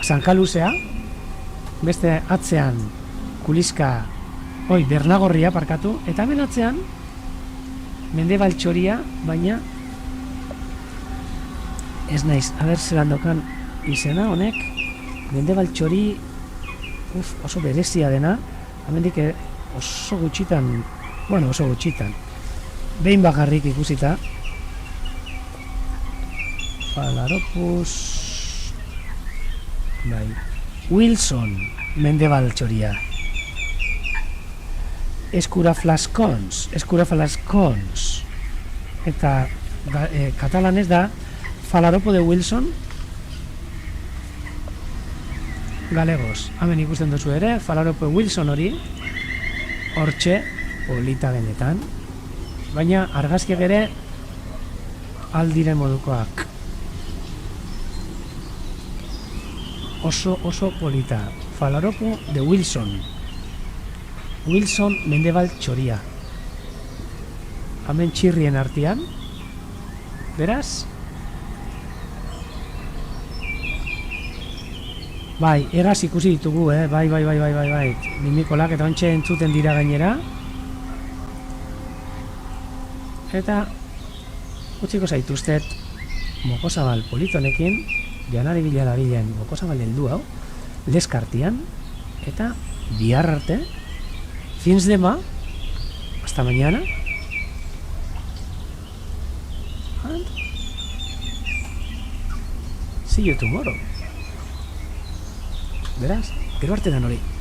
Speaker 1: zankaluzea, beste atzean kulizka, bernagorria parkatu, eta hemen atzean mendebal txoria, baina ez naiz, zelan dokan izena honek, mendebal txori oso berezia dena, hemendik oso gutxitan, behin bakarrik ikusita. Falaropus Wilson mendebal txoria. Escuraflascons, eta katalanez da Falaropo de Wilson galegos. Hemen ikusten duzu ere, Falaropo de Wilson hori, hortxe, polita benetan, baina argazkiak ere aldire modukoak. Oso polita. Falaropo de Wilson mendebal txoria. Hemen txirrien artean. Beraz? Bai, egaz ikusi ditugu, bai. Mimikolak eta ontxe entzuten dira gainera. Eta utziko zaituztet mokosabal politonekin, janari bila mokosabal heldu hau, leskartian, eta bihar arte, fins demà, hasta mañana, and see you tomorrow. Beraz, gero arte da hori.